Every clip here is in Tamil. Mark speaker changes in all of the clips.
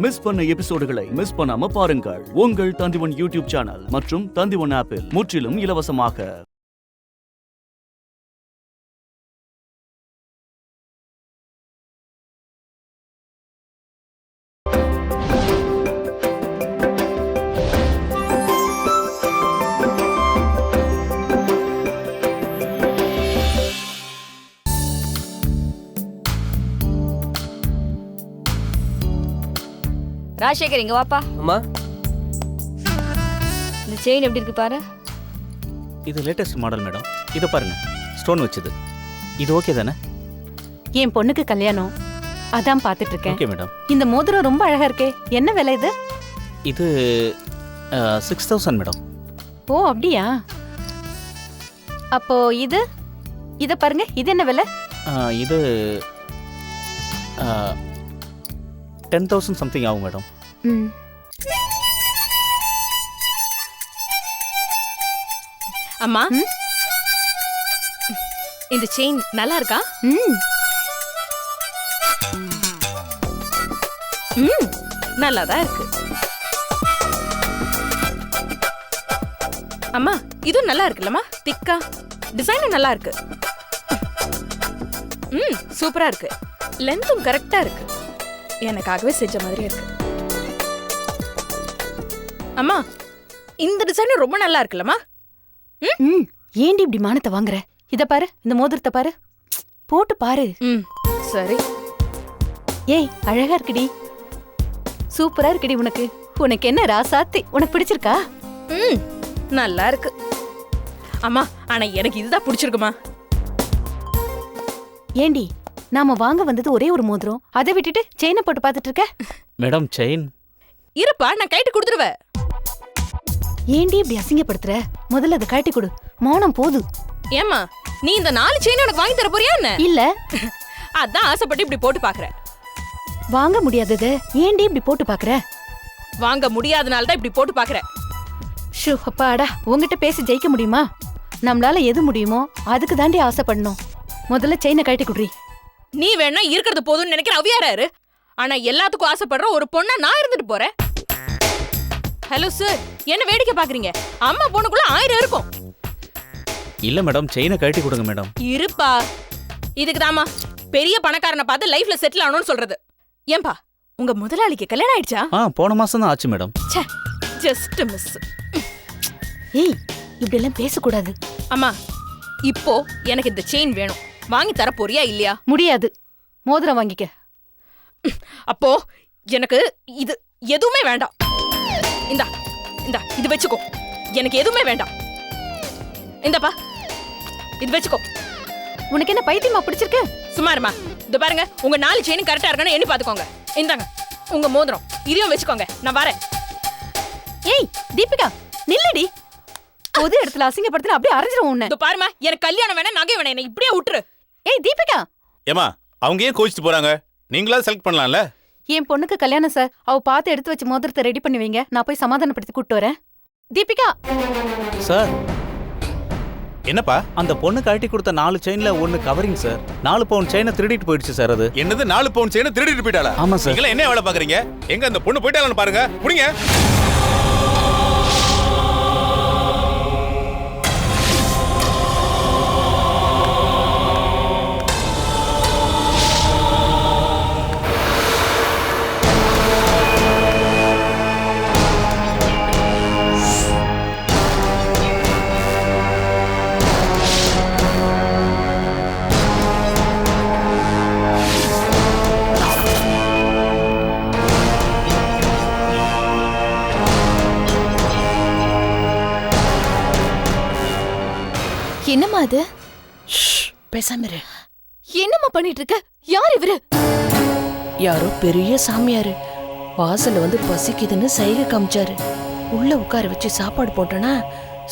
Speaker 1: மிஸ் பண்ண எபிசோடுகளை மிஸ் பண்ணாம பாருங்கள் உங்கள் தந்திவன் யூடியூப் சேனல் மற்றும் தந்திவன் ஆப்பில் முற்றிலும் இலவசமாக.
Speaker 2: ராஜசேகர் இங்க வாப்பா.
Speaker 3: அம்மா,
Speaker 2: இந்த செயின் எப்படி இருக்கு பாரு.
Speaker 4: இது லேட்டஸ்ட் மாடல் மேடம். இதை பாருங்க, ஸ்டோன் வச்சது. இது ஓகே தானே?
Speaker 5: என் பொண்ணுக்கு கல்யாணம், அதான் பாத்துட்டு இருக்கேன்.
Speaker 4: Okay madam.
Speaker 5: இந்த மோதிரம் ரொம்ப அழகா இருக்கே, என்ன விலை இது?
Speaker 4: இது 6000 மேடம்.
Speaker 5: ஓ அப்படியா? அப்போ இத பாருங்க, இது என்ன விலை?
Speaker 4: இது 10,000 சம்திங் ஆகும் மேடம்.
Speaker 6: அம்மா, இந்த செயின் நல்லா இருக்கா? நல்லாதான் இருக்கு. அம்மா, இதுவும் நல்லா இருக்குல்லம்மா, திக்கா டிசைனும் நல்லா இருக்கு. சூப்பரா இருக்கு. லென்த்தும் கரெக்டா இருக்கு. எனக்காகவே செஞ்ச மாதிரி இருக்கு. அம்மா, இந்த டிசைனும் ரொம்ப நல்லா இருக்குல்லம்மா.
Speaker 5: ஏண்டி இப்படி மானத்தை வாங்குற? இத பாரு, இந்த மோதிரத்தை பாரு, போட்டு பாரு.
Speaker 6: சரி.
Speaker 5: ஏய், அழகா இருக்குடி, சூப்பரா இருக்குடி. உனக்கு என்ன ராசாத்தி, உனக்கு பிடிச்சிருக்கா?
Speaker 6: நல்லா இருக்கு அம்மா. ஆனா எனக்கு இதுதான் பிடிச்சிருக்குமா.
Speaker 5: ஏண்டி, நாம வாங்க வந்தது ஒரே ஒரு மோதிரம், அதை விட்டுட்டு செயினை போட்டு பாத்துட்டு இருக்க?
Speaker 4: மேடம், செயின்
Speaker 6: இருப்பா, நான் கைட்டு கொடுத்துருவேன்.
Speaker 5: ஏண்டி இப்படி அசிங்கப்படுத்துற? முதல்ல அதை கழட்டி கொடு, மௌனம் போது.
Speaker 6: ஏம்மா, நீ இந்த 4 செயின் எனக்கு வாங்கி தர போறியா என்ன?
Speaker 5: இல்ல,
Speaker 6: அதான் ஆசைப்பட்டு இப்படி போட்டு பாக்குற.
Speaker 5: வாங்க முடியாதத ஏண்டி இப்படி போட்டு பாக்குற?
Speaker 6: வாங்க முடியாதனால தான் இப்படி போட்டு பாக்குற.
Speaker 5: ஷூ, அப்பாடா, உங்ககிட்ட பேசி ஜெயிக்க முடியுமா? நம்மளால எது முடியுமோ அதுக்கு தாண்டி ஆசைப்படணும். முதல்ல செயினை கழட்டி குடுறி.
Speaker 6: நீ வேணா இருக்கிறது போதும்னு நினைக்கிற அவியாராரு. ஆனா எல்லாத்துக்கும் ஆசைப்படுற ஒரு பொண்ணா நான் இருந்துட்டு போறேன். ஹலோ சார், என்ன வேடிக்கை பாக்குறீங்க? அம்மா பொண்ணுக்குள்ள 1000 இருக்கும்.
Speaker 4: இல்ல மேடம், செயினை கழட்டி கொடுங்க மேடம்.
Speaker 6: இருப்பா, இதுக்குதாமா பெரிய பணக்காரனை பார்த்து லைஃப்ல செட்டில் ஆகணும்னு சொல்றது. ஏன்பா, உங்க முதலாளிக்கு கல்யாணம் ஆயிடுச்சா?
Speaker 4: போன மாசம் தான் ஆச்சு மேடம்.
Speaker 6: Just miss.
Speaker 5: ஏய், இப்படி எல்லாம் பேசக்கூடாது.
Speaker 6: அம்மா, இப்போ எனக்கு இந்த செயின் வேணும். வாங்கி தர போறியா இல்லையா?
Speaker 5: முடியாது, மோதிரம் வாங்கிக்க.
Speaker 6: அப்போ எனக்கு இது எதுவுமே வேண்டாம். இந்தா இந்தா, இது வச்சுக்கோ. எனக்கு எதுவுமே வேண்டாம். இந்தப்பா, இது வச்சுக்கோ.
Speaker 5: உனக்கு என்ன பைத்தியமா பிடிச்சிருக்கு?
Speaker 6: சுமாருமா, இது பாருங்க, உங்க 4 செயின் கரெக்டா இருக்கான்னு எண்ணி பாத்துக்கோங்க. இந்தாங்க உங்க மோதிரம், இதையும் வச்சுக்கோங்க. நான் வரேன்.
Speaker 5: ஏய் தீபிகா, நில்லடி. பொது இடத்துல அசிங்கப்படுத்தினா அப்படியே அரைஞ்சிரும் உன்னை.
Speaker 6: இது பாருமா, எனக்கு கல்யாணம் வேணா, நகை வேணா, என்ன இப்படியே விட்டுரு.
Speaker 5: ஏய் தீபிகா.
Speaker 7: ஏமா, அவங்க ஏன் கோச்சிட்டு போறாங்க? நீங்களா செலக்ட் பண்ணலாம்ல.
Speaker 5: என் பொண்ணுக்கு கல்யாணம் சார், அவ பார்த்து எடுத்து வச்சு மோதிரத்தை ரெடி பண்ணி வைங்க, நான் போய் சமாதானப்படுத்தி கூட்டு வரேன். தீபிகா.
Speaker 4: சார்,
Speaker 7: என்னப்பா?
Speaker 4: அந்த பொண்ணு கழட்டி கொடுத்த 4 செயின்ல 1 கவரிங் சார். 4 பவுன் செயினை திருடிட்டு போயிடுச்சு சார். அது
Speaker 7: என்னது 4 பவுன் செயினை திருடிட்டு போயிட்டாளா?
Speaker 4: ஆமா சார்.
Speaker 7: நீங்களா என்ன வேலை பாக்குறீங்க? எங்க அந்த பொண்ணு போயிட்டாளான்னு பாருங்க. புடிங்க.
Speaker 5: என்னம்மா அது?
Speaker 8: பேசாம இரு.
Speaker 5: என்னம்மா பண்ணிட்டு இருக்க? யார் இவரு?
Speaker 8: யாரோ பெரிய சாமியாரு வாசல்ல வந்து பசிக்குதுன்னு சைகை காமிச்சாரு. உள்ள உட்கார வச்சு சாப்பாடு போட்டனா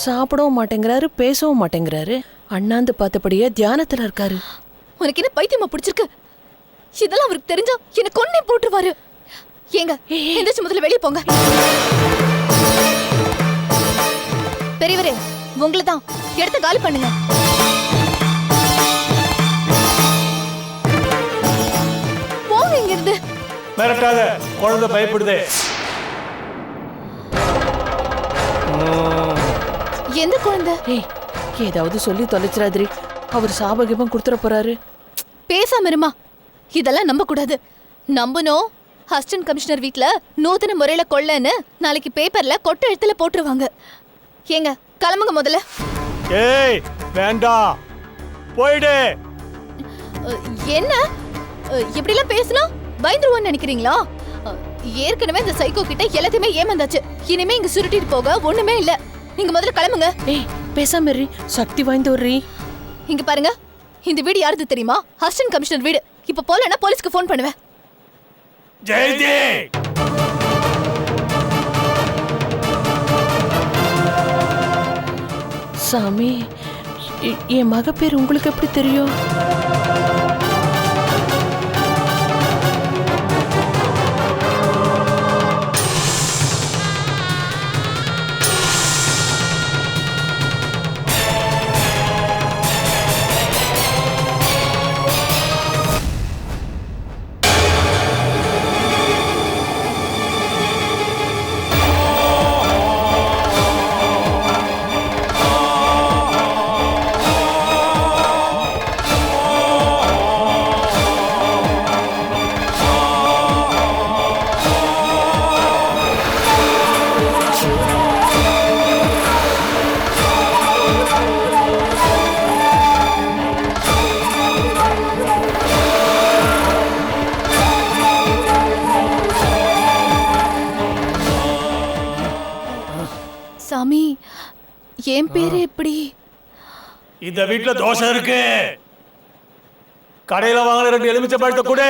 Speaker 8: சாப்பிடவும் மாட்டேங்கிறாரு, பேசவும் மாட்டேங்கிறாரு. அண்ணாந்து பார்த்தபடியே தியானத்துல இருக்காரு.
Speaker 5: உனக்கு என்ன பைத்தியமா பிடிச்சிருக்கு? இதெல்லாம் அவருக்கு தெரிஞ்சா என்ன கொன்னே போட்டுருவாரு. ஏங்க, எந்திரிச்சு முதல்ல வெளியே போங்க. பெரியவரே, உங்களை தான். எடுத்து காலி பண்ணுங்க. போங்க இங்க இருந்து.
Speaker 3: மிரட்டாத, குழந்தை பயப்படுதே.
Speaker 5: எந்த குழந்தை?
Speaker 8: ஏய், ஏதாவது சொல்லி தொலைச்சிராதிரி. அவர் சாபகிபம் கொடுத்துட போறாரு.
Speaker 5: பேசாம இருமா. இதெல்லாம் நம்ப கூடாது. நம்பணும். அசிஸ்டன்ட் கமிஷனர் வீட்ல நூதன முறையில கொள்ளன்னு நாளைக்கு பேப்பர்ல கொட்டை எழுத்துல போட்டுருவாங்க. ஏங்க கிளம்புங்க முதல்ல.
Speaker 3: ஏய் வேண்டாம், போயிடு.
Speaker 5: என்ன இப்படிலாம் பேசினா பயந்துருவான்னு நினைக்கிறீங்களா? ஏற்கனவே இந்த சைக்கோ கிட்ட எல்லாத்தையுமே ஏமாந்தாச்சு. இனிமே இங்க சுருட்டிட்டு போக ஒண்ணுமே இல்ல. நீங்க முதல்ல கிளம்புங்க.
Speaker 8: ஏய் பேசாம இரு, சக்தி வாய்ந்தவர்றி.
Speaker 5: இங்க பாருங்க, இந்த வீடு யாருது தெரியுமா? அசிஸ்டன்ட் கமிஷனர் வீடு. இப்ப போலன்னா போலீஸ்க்கு ஃபோன் பண்ணுவேன்.
Speaker 3: ஜெயந்தி,
Speaker 8: சாமி, என் மக பேர் உங்களுக்கு எப்படி தெரியும்?
Speaker 5: சாமி, என் பேரு எப்படி?
Speaker 3: இந்த வீட்டுல தோசை இருக்கு. கடையில வாங்கின 2 எலுமிச்சை பழத்தை கொடு.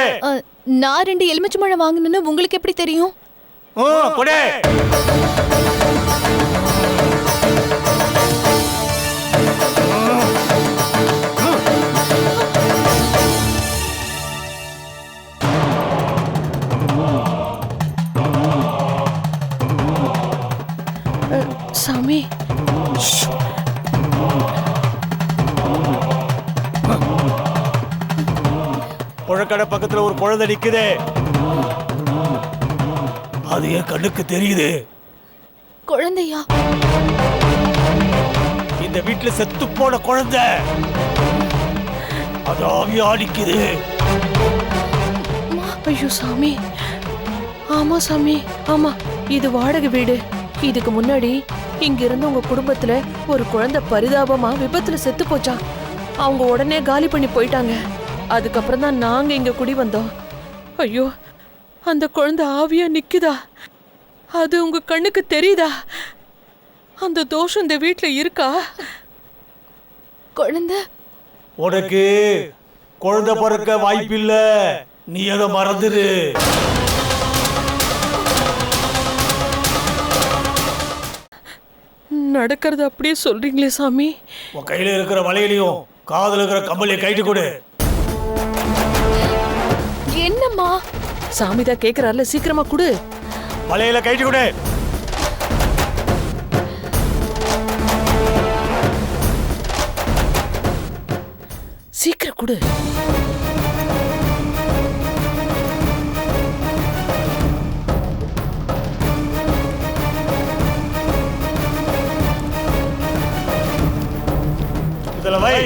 Speaker 5: நான் 2 எலுமிச்சம்பழம் வாங்கணும்னு உங்களுக்கு எப்படி தெரியும்?
Speaker 3: கொடு.
Speaker 8: சாமி,
Speaker 3: புழக்கடை பக்கத்துல ஒரு குழந்தை நிக்குது. அது என் கண்ணுக்கு தெரியுது.
Speaker 5: குழந்தையா?
Speaker 3: இந்த வீட்டுல செத்து போன குழந்தை. அது ஆவியா நிக்குது.
Speaker 8: ஐயோ சாமி. ஆமா சாமி, ஆமா, இது வாடகை வீடு. இதுக்கு முன்னாடி இங்க இருந்த உங்க குடும்பத்துல ஒரு குழந்தை பரிதாபமா விபத்துல செத்து போச்சான். அவங்க உடனே காலி பண்ணி போயிட்டாங்க. அதுக்கப்புறம் தான் நாங்க இங்க குடி வந்தோம். ஐயோ, அந்த குழந்தை ஆவியா நிக்குதா? அது உங்க கண்ணுக்கு தெரியுதா? அந்த தோஷம் இந்த வீட்டுல இருக்கா?
Speaker 5: குழந்தை?
Speaker 3: உனக்கு குழந்தை பிறக்க வாய்ப்பில்ல. நீ அதை மறந்துடு.
Speaker 8: நடக்கிறது அப்படியே சொல்றீங்களே சாமி.
Speaker 3: உன் கையில இருக்கிற வளையலையும் காதுல இருக்கிற கம்பளையும் கைட்டு கொடு.
Speaker 5: என்னம்மா?
Speaker 8: சாமி தான் கேக்குறாருல, சீக்கிரமா கொடு.
Speaker 3: வளையல கைட்டு கொடு.
Speaker 8: சீக்கிரம் கொடு.
Speaker 3: இதுல வை.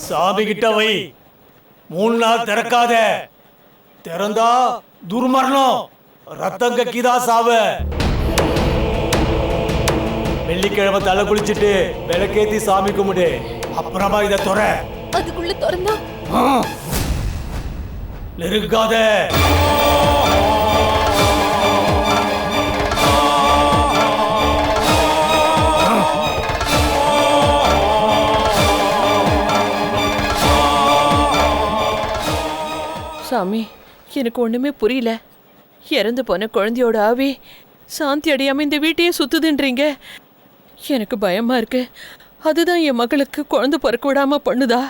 Speaker 3: சாமி கிட்ட வை. 3 நாள் திறக்காத. திறந்தா துர்மரணம், ரத்தம் கக்கிதா சாவ. வெள்ளிக்கிழமை தலை குளிச்சுட்டு விளக்கேத்தி சாமி கும்பிடு. அப்புறமா இதை துற.
Speaker 5: அதுக்குள்ள திறந்தா
Speaker 3: நெருங்காத.
Speaker 8: சாமி, எனக்கு ஒண்ணுமே புரியல. இறந்து போன குழந்தையோட ஆவி சாந்தி அடையாம இந்த வீட்டையே சுத்துதுன்றீங்க. எனக்கு பயமா இருக்கு. அதுதான் என் மகளுக்கு குழந்தை பிறக்க விடாம பண்ணுதா?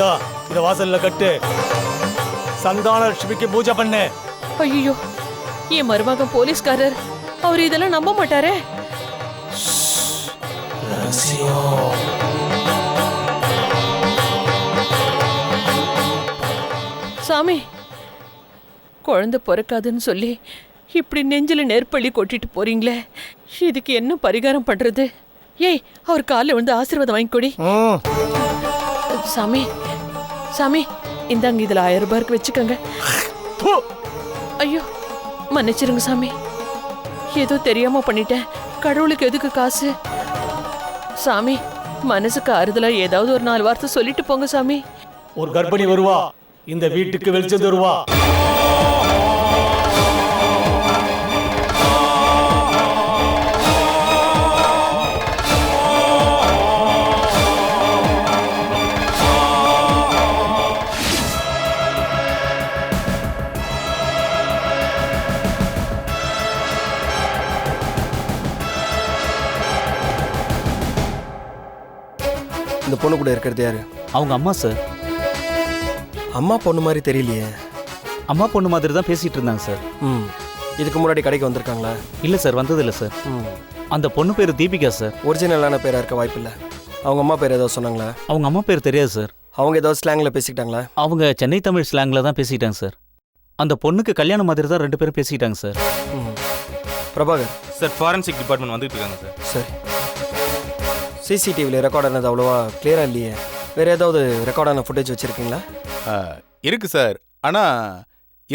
Speaker 3: இந்தா இத வாசல்ல கட்டு. சந்தான லட்சுமிக்கு பூஜை பண்ணு.
Speaker 8: ஐயோ, என் மருமகன் போலீஸ்காரர், அவர் இதெல்லாம் நம்ப மாட்டாரே. சாமி, குழந்தை பிறக்காதுன்னு சொல்லி இப்படி நெஞ்சில நெருப்பள்ளி கொட்டிட்டு போறீங்களே, இதுக்கு என்ன பரிகாரம் பண்றது? ஏய், அவர் காலில் வந்து ஆசீர்வாதம் வாங்கி கொடி. சாமி சாமி, இந்தாங்க, இதுல 1000 ரூபாய்க்கு வச்சுக்கோங்க. ஐயோ, மன்னிச்சிருங்க சாமி, ஏதோ தெரியாம பண்ணிட்டேன். கடவுளுக்கு எதுக்கு காசு? சாமி, மனசுக்கு ஆறுதலா ஏதாவது ஒரு 4 வார்த்தை சொல்லிட்டு போங்க சாமி.
Speaker 3: ஒரு கர்ப்பிணி வருவா, இந்த வீட்டுக்கு வெளிச்சம் தருவா.
Speaker 9: இந்த பொண்ணு கூட இருக்கிறது யாரு?
Speaker 4: அவங்க அம்மா சார்.
Speaker 9: அம்மா பொண்ணு மாதிரி தெரியலையே.
Speaker 4: அம்மா பொண்ணு மாதிரி தான் பேசிட்டு இருந்தாங்க சார்.
Speaker 9: இதுக்கு முன்னாடி கடைக்கு வந்திருக்காங்களா?
Speaker 4: இல்லை சார், வந்ததில்லை சார். அந்த பொண்ணு பேர் தீபிகா சார்.
Speaker 9: ஒரிஜினலான பேராக இருக்க வாய்ப்பு இல்லை. அவங்க அம்மா பேர் ஏதாவது சொன்னாங்களா?
Speaker 4: அவங்க அம்மா பேர் தெரியாது சார்.
Speaker 9: அவங்க ஏதாவது ஸ்லாங்கில் பேசிக்கிட்டாங்களா?
Speaker 4: அவங்க சென்னை தமிழ் ஸ்லாங்கில் தான் பேசிட்டாங்க சார். அந்த பொண்ணுக்கு கல்யாணம் மாதிரி தான் 2 பேரும் பேசிக்கிட்டாங்க sir.
Speaker 9: Prabhakar
Speaker 7: sir, forensic department வந்துட்டு இருக்காங்க சார்.
Speaker 9: சரி, சிசிடிவியில் ரெக்கார்ட் ஆனது அவ்வளோவா கிளியராக இல்லையே. வேறு ஏதாவது ரெக்கார்டான ஃபுட்டேஜ் வச்சுருக்கீங்களா?
Speaker 7: இருக்கு சார், ஆனால்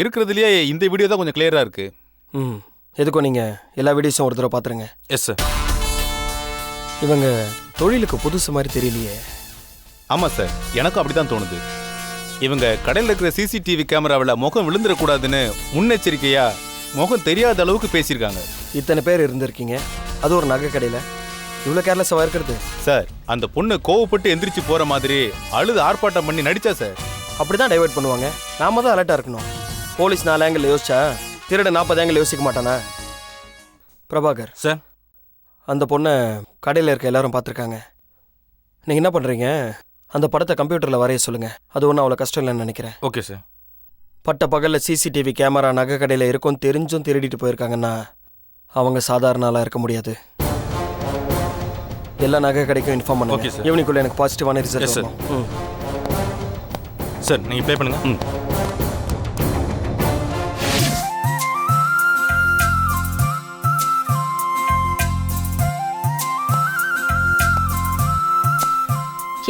Speaker 7: இருக்கிறதுலையே இந்த வீடியோ தான் கொஞ்சம் கிளியராக இருக்கு.
Speaker 9: எதுக்கும் நீங்கள் எல்லா வீடியோஸும் ஒரு தடவை பார்த்துருங்க.
Speaker 7: Yes sir.
Speaker 9: இவங்க தொழிலுக்கு புதுசு மாதிரி தெரியலையே.
Speaker 7: ஆமாம் சார், எனக்கும் அப்படி தான் தோணுது. இவங்க கடையில் இருக்கிற சிசிடிவி கேமராவில் முகம் விழுந்துடக்கூடாதுன்னு முன்னெச்சரிக்கையா முகம் தெரியாத அளவுக்கு பேசியிருக்காங்க.
Speaker 9: இத்தனை பேர் இருந்திருக்கீங்க, அது ஒரு நகை கடையில், இவ்வளோ கேர்லெஸ்ஸாக இருக்கிறது?
Speaker 7: சார், அந்த பொண்ணு கோவப்பட்டு எந்திரிச்சு போகிற மாதிரி அழுது ஆர்ப்பாட்டம் பண்ணி நடிச்சா சார்.
Speaker 9: அப்படி தான் டைவர்ட் பண்ணுவாங்க. நாம தான் அலர்ட்டாக இருக்கணும். போலீஸ் 4 ஆங்கிள் யோசிச்சா திருட 40 ஆங்கிள் யோசிக்க மாட்டானா? பிரபாகர்
Speaker 7: சார்,
Speaker 9: அந்த பொண்ணை கடையில் இருக்க எல்லாரும் பார்த்துருக்காங்க. நீங்கள் என்ன பண்ணுறீங்க, அந்த படத்தை கம்ப்யூட்டரில் வரைய சொல்லுங்கள். அது ஒன்றும் அவ்வளோ கஷ்டம் இல்லைன்னு நினைக்கிறேன்.
Speaker 7: Okay sir.
Speaker 9: பட்ட பகலில் சிசிடிவி கேமரா நகை கடையில் இருக்கும் தெரிஞ்சும் திருடிட்டு போயிருக்காங்கன்னா அவங்க சாதாரண ஆளாக இருக்க முடியாது. எல்லா நகை கடைக்கும் இன்ஃபார்ம் பண்ணுங்க. ஈவினிங்குள்ளே எனக்கு பாசிட்டிவான ரிசல்ட் வரும்.
Speaker 7: சார், நீங்கள் ப்ளே பண்ணுங்க.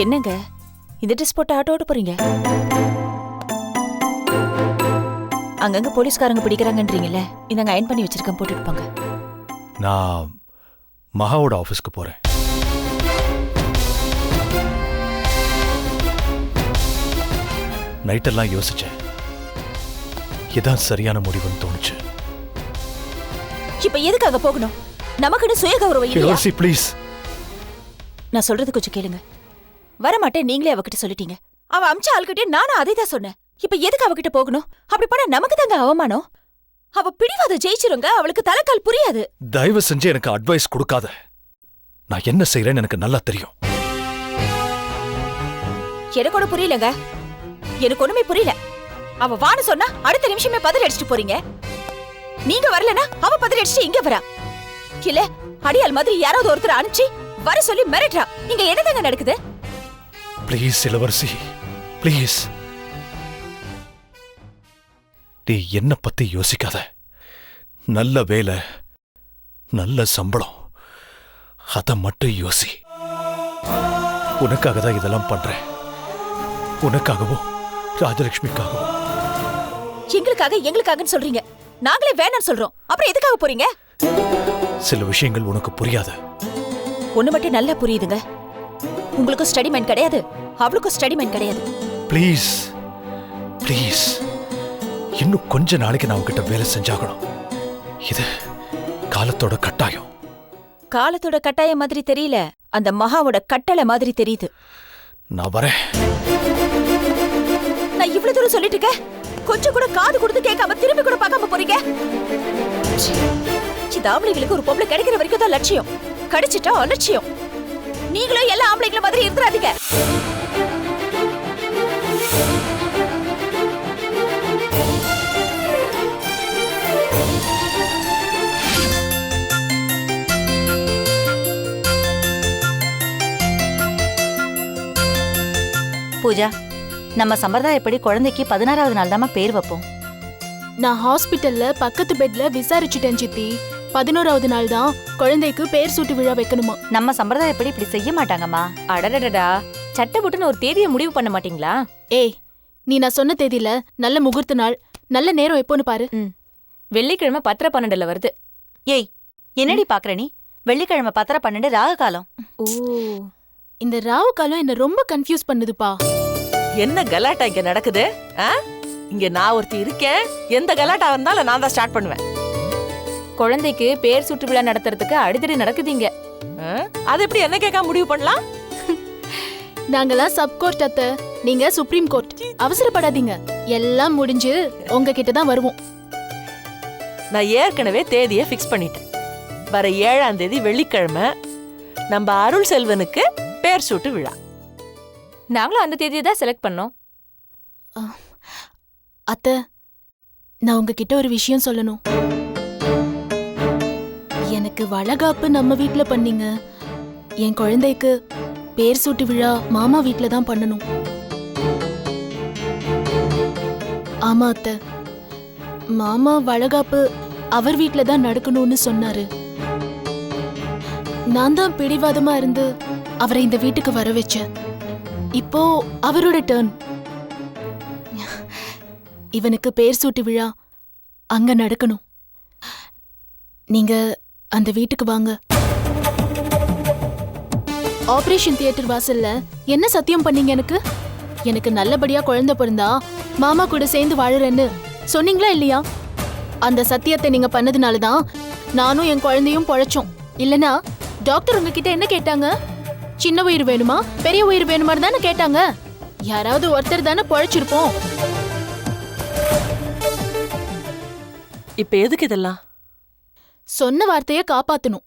Speaker 2: என்னங்க இந்த ட்ரெஸ் போட்டு ஆட்டோ ஓட்ட போறீங்க? அங்கங்க போலீஸ்காரங்க பிடிக்கிறாங்கன்றீங்கல்ல, இந்தாங்க அயன் பண்ணி வச்சிருக்கேன், போட்டுட்டு போங்க.
Speaker 10: நான் மகாவோட ஆஃபீஸ்க்கு போகிறேன். நைட்டெல்லாம் யோசிச்சேன், இதான் சரியான முடிவுன்னு தோணுச்சு.
Speaker 2: இப்ப எதுக்காக போகணும்? நமக்குன்னு சுய கௌரவம் இல்லையா?
Speaker 10: இளவரசி ப்ளீஸ்.
Speaker 2: நான் சொல்றது கொஞ்சம் கேளுங்க. வரமாட்டேன் நீங்களே அவகிட்ட சொல்லிட்டீங்க. அவ அம்ச ஆள்கிட்டே நானும் அதே தான் சொன்னேன். இப்ப எதுக்கு அவகிட்ட போகணும்? அப்படி போனா நமக்கு தாங்க அவமானம். அவ பிடிவாத ஜெயிச்சிருங்க, அவளுக்கு தலைக்கால் புரியாது.
Speaker 10: தயவு செஞ்சு எனக்கு அட்வைஸ் கொடுக்காத. நான் என்ன செய்யறேன்னு எனக்கு நல்லா தெரியும்.
Speaker 2: எனக்கு ஒண்ணு புரியலங்க, எனக்கு ஒண்ணுமே புரியல. அவ வான்னு சொன்னா அடுத்த நிமிஷமே பதில் அடிச்சுட்டு போறீங்க. நீங்க வரலனா அவ பதில் அடிச்சுட்டு இங்க வரா. இல்ல அடியால் மாதிரி யாராவது ஒருத்தர் அனுப்பிச்சு வர சொல்லி மிரட்டுறா. இங்க என்னதாங்க நடக்குது?
Speaker 10: ப்ளீஸ் இளவரசி, ப்ளீஸ். நீ என்ன பத்தி யோசிக்காத. நல்ல வேலை, நல்ல சம்பளம், அத மட்டும் யோசி. உனக்காக தான் இதெல்லாம் பண்றேன். உனக்காகவும் ராஜலட்சுமிக்காகவும்.
Speaker 2: எங்களுக்காகன்னு சொல்றீங்க, நாங்களே வேணாம்னு சொல்றோம். அப்புறம் எதுக்காக போறீங்க?
Speaker 10: சில விஷயங்கள் உனக்கு புரியாது.
Speaker 2: ஒண்ணு மட்டும் நல்லா புரியுதுங்க, உங்களுக்கு ஸ்டடி மைண்ட் கிடையாது, அவளுக்கும் ஸ்டடி மைண்ட் கிடையாது.
Speaker 10: ப்ளீஸ் ப்ளீஸ், இன்னும் கொஞ்ச நாளைக்கு நான் உன்கிட்ட வேலை செஞ்சாகணும். இது காலத்தோட கட்டாயம்.
Speaker 2: காலத்தோட கட்டாயம் மாதிரி தெரியல, அந்த மகாவோட கட்டளை மாதிரி தெரியுது.
Speaker 10: நான் வரேன்.
Speaker 2: நான் இவ்வளவு தூரம் சொல்லிட்டு இருக்கேன், கொஞ்சம் கூட காது கொடுத்து கேட்காம திரும்பி கூட பார்க்காம போறீங்க. இந்த ஆம்பளைங்களுக்கு ஒரு பொம்பளை கிடைக்கிற வரைக்கும் தான் லட்சியம், கிடைச்சிட்டா அலட்சியம். நீங்களும் எல்லா ஆம்பளைங்கள மாதிரி இருந்துடாதீங்க. பூஜா, நம்ம சம்பிரதாயப்படி குழந்தைக்கு 16வது நாள் தாம்மா பேர் வைப்போம்.
Speaker 11: நான் ஹாஸ்பிட்டல்ல பக்கத்து பெட்ல விசாரிச்சுட்டேன் சித்தி. 11வது நாள் தான் குழந்தைக்கு பேர் சூட்டு விழா வைக்கணுமா.
Speaker 2: நம்ம சம்பிரதாயப்படி இப்படி செய்ய மாட்டாங்கம்மா.
Speaker 6: அடடடடா, சட்டப்புட்டுன்னு ஒரு தேதியை முடிவு பண்ண மாட்டீங்களா?
Speaker 11: ஏய், நீ நான் சொன்ன தேதியில நல்ல முகூர்த்த நாள், நல்ல நேரம் எப்போன்னு பாரு.
Speaker 6: வெள்ளிக்கிழமை 10:12 வருது.
Speaker 2: ஏய், என்னடி பாக்குற நீ? வெள்ளிக்கிழமை 10:12 ராகு காலம்.
Speaker 6: ஓ,
Speaker 11: இந்த ராவு காலம் என்ன ரொம்ப கன்ஃபியூஸ் பண்ணுதுப்பா.
Speaker 8: என்ன கலாட்டா இங்க நடக்குது? இங்க நான் ஒருத்தி இருக்கேன். எந்த கலாட்டா இருந்தாலும் நான் தான் ஸ்டார்ட் பண்ணுவேன்.
Speaker 6: குழந்தைக்கு பேர் சுற்று விழா நடத்துறதுக்கு அடிதடி நடக்குதுங்க.
Speaker 8: அது எப்படி என்ன கேட்காம முடிவு பண்ணலாம்?
Speaker 11: நாங்கெல்லாம் சப் கோர்ட் அத்தை, நீங்க சுப்ரீம் கோர்ட். அவசரப்படாதீங்க, எல்லாம் முடிஞ்சு உங்ககிட்ட தான் வருவோம்.
Speaker 8: நான் ஏற்கனவே தேதியை ஃபிக்ஸ் பண்ணிட்டேன். வர 7ஆம் தேதி வெள்ளிக்கிழமை நம்ம அருள் செல்வனுக்கு பேர் சூட்டு விழா.
Speaker 6: நாங்களும் அந்த தேதியை தான் செலக்ட் பண்ணோம்.
Speaker 11: அத்தை, நான் உங்ககிட்ட ஒரு விஷயம் சொல்லணும். எனக்கு வளகாப்பு நம்ம வீட்ல பண்ணீங்க. என் குழந்தைக்கு பேர் சூட்டு விழா மாமா வீட்ல தான் பண்ணணும். ஆமா அத்தை, மாமா வளகாப்பு அவர் வீட்ல தான் நடக்கணும்னு சொன்னாரு. நான் தான் பிடிவாதமா இருந்து அவரை இந்த வீட்டுக்கு வர வச்சேன். இப்போ அவரோட டர்ன். இவனுக்கு பேர் சூட்டு விழா அங்க நடக்கணும். நீங்க அந்த வீட்டுக்கு வாங்க. ஆபரேஷன் தியேட்டர் வாசல்ல என்ன சத்தியம் பண்ணீங்க எனக்கு? எனக்கு நல்லபடியா குழந்தை பிறந்தா மாமா கூட சேர்ந்து வாழறேன்னு சொன்னீங்களா இல்லையா? அந்த சத்தியத்தை நீங்க பண்ணதுனாலதான் நானும் என் குழந்தையும் பொழைச்சோம். இல்லனா டாக்டர் உங்ககிட்ட என்ன கேட்டாங்க? சின்ன உயிர் வேணுமா பெரிய உயிர் வேணுமா தானே கேட்டாங்க. யாராவது ஒருத்தர் தானே பொழைச்சிருப்போம்.
Speaker 8: இப்ப எதுக்கு இதெல்லாம்?
Speaker 11: சொன்ன வார்த்தையை காப்பாத்தணும்.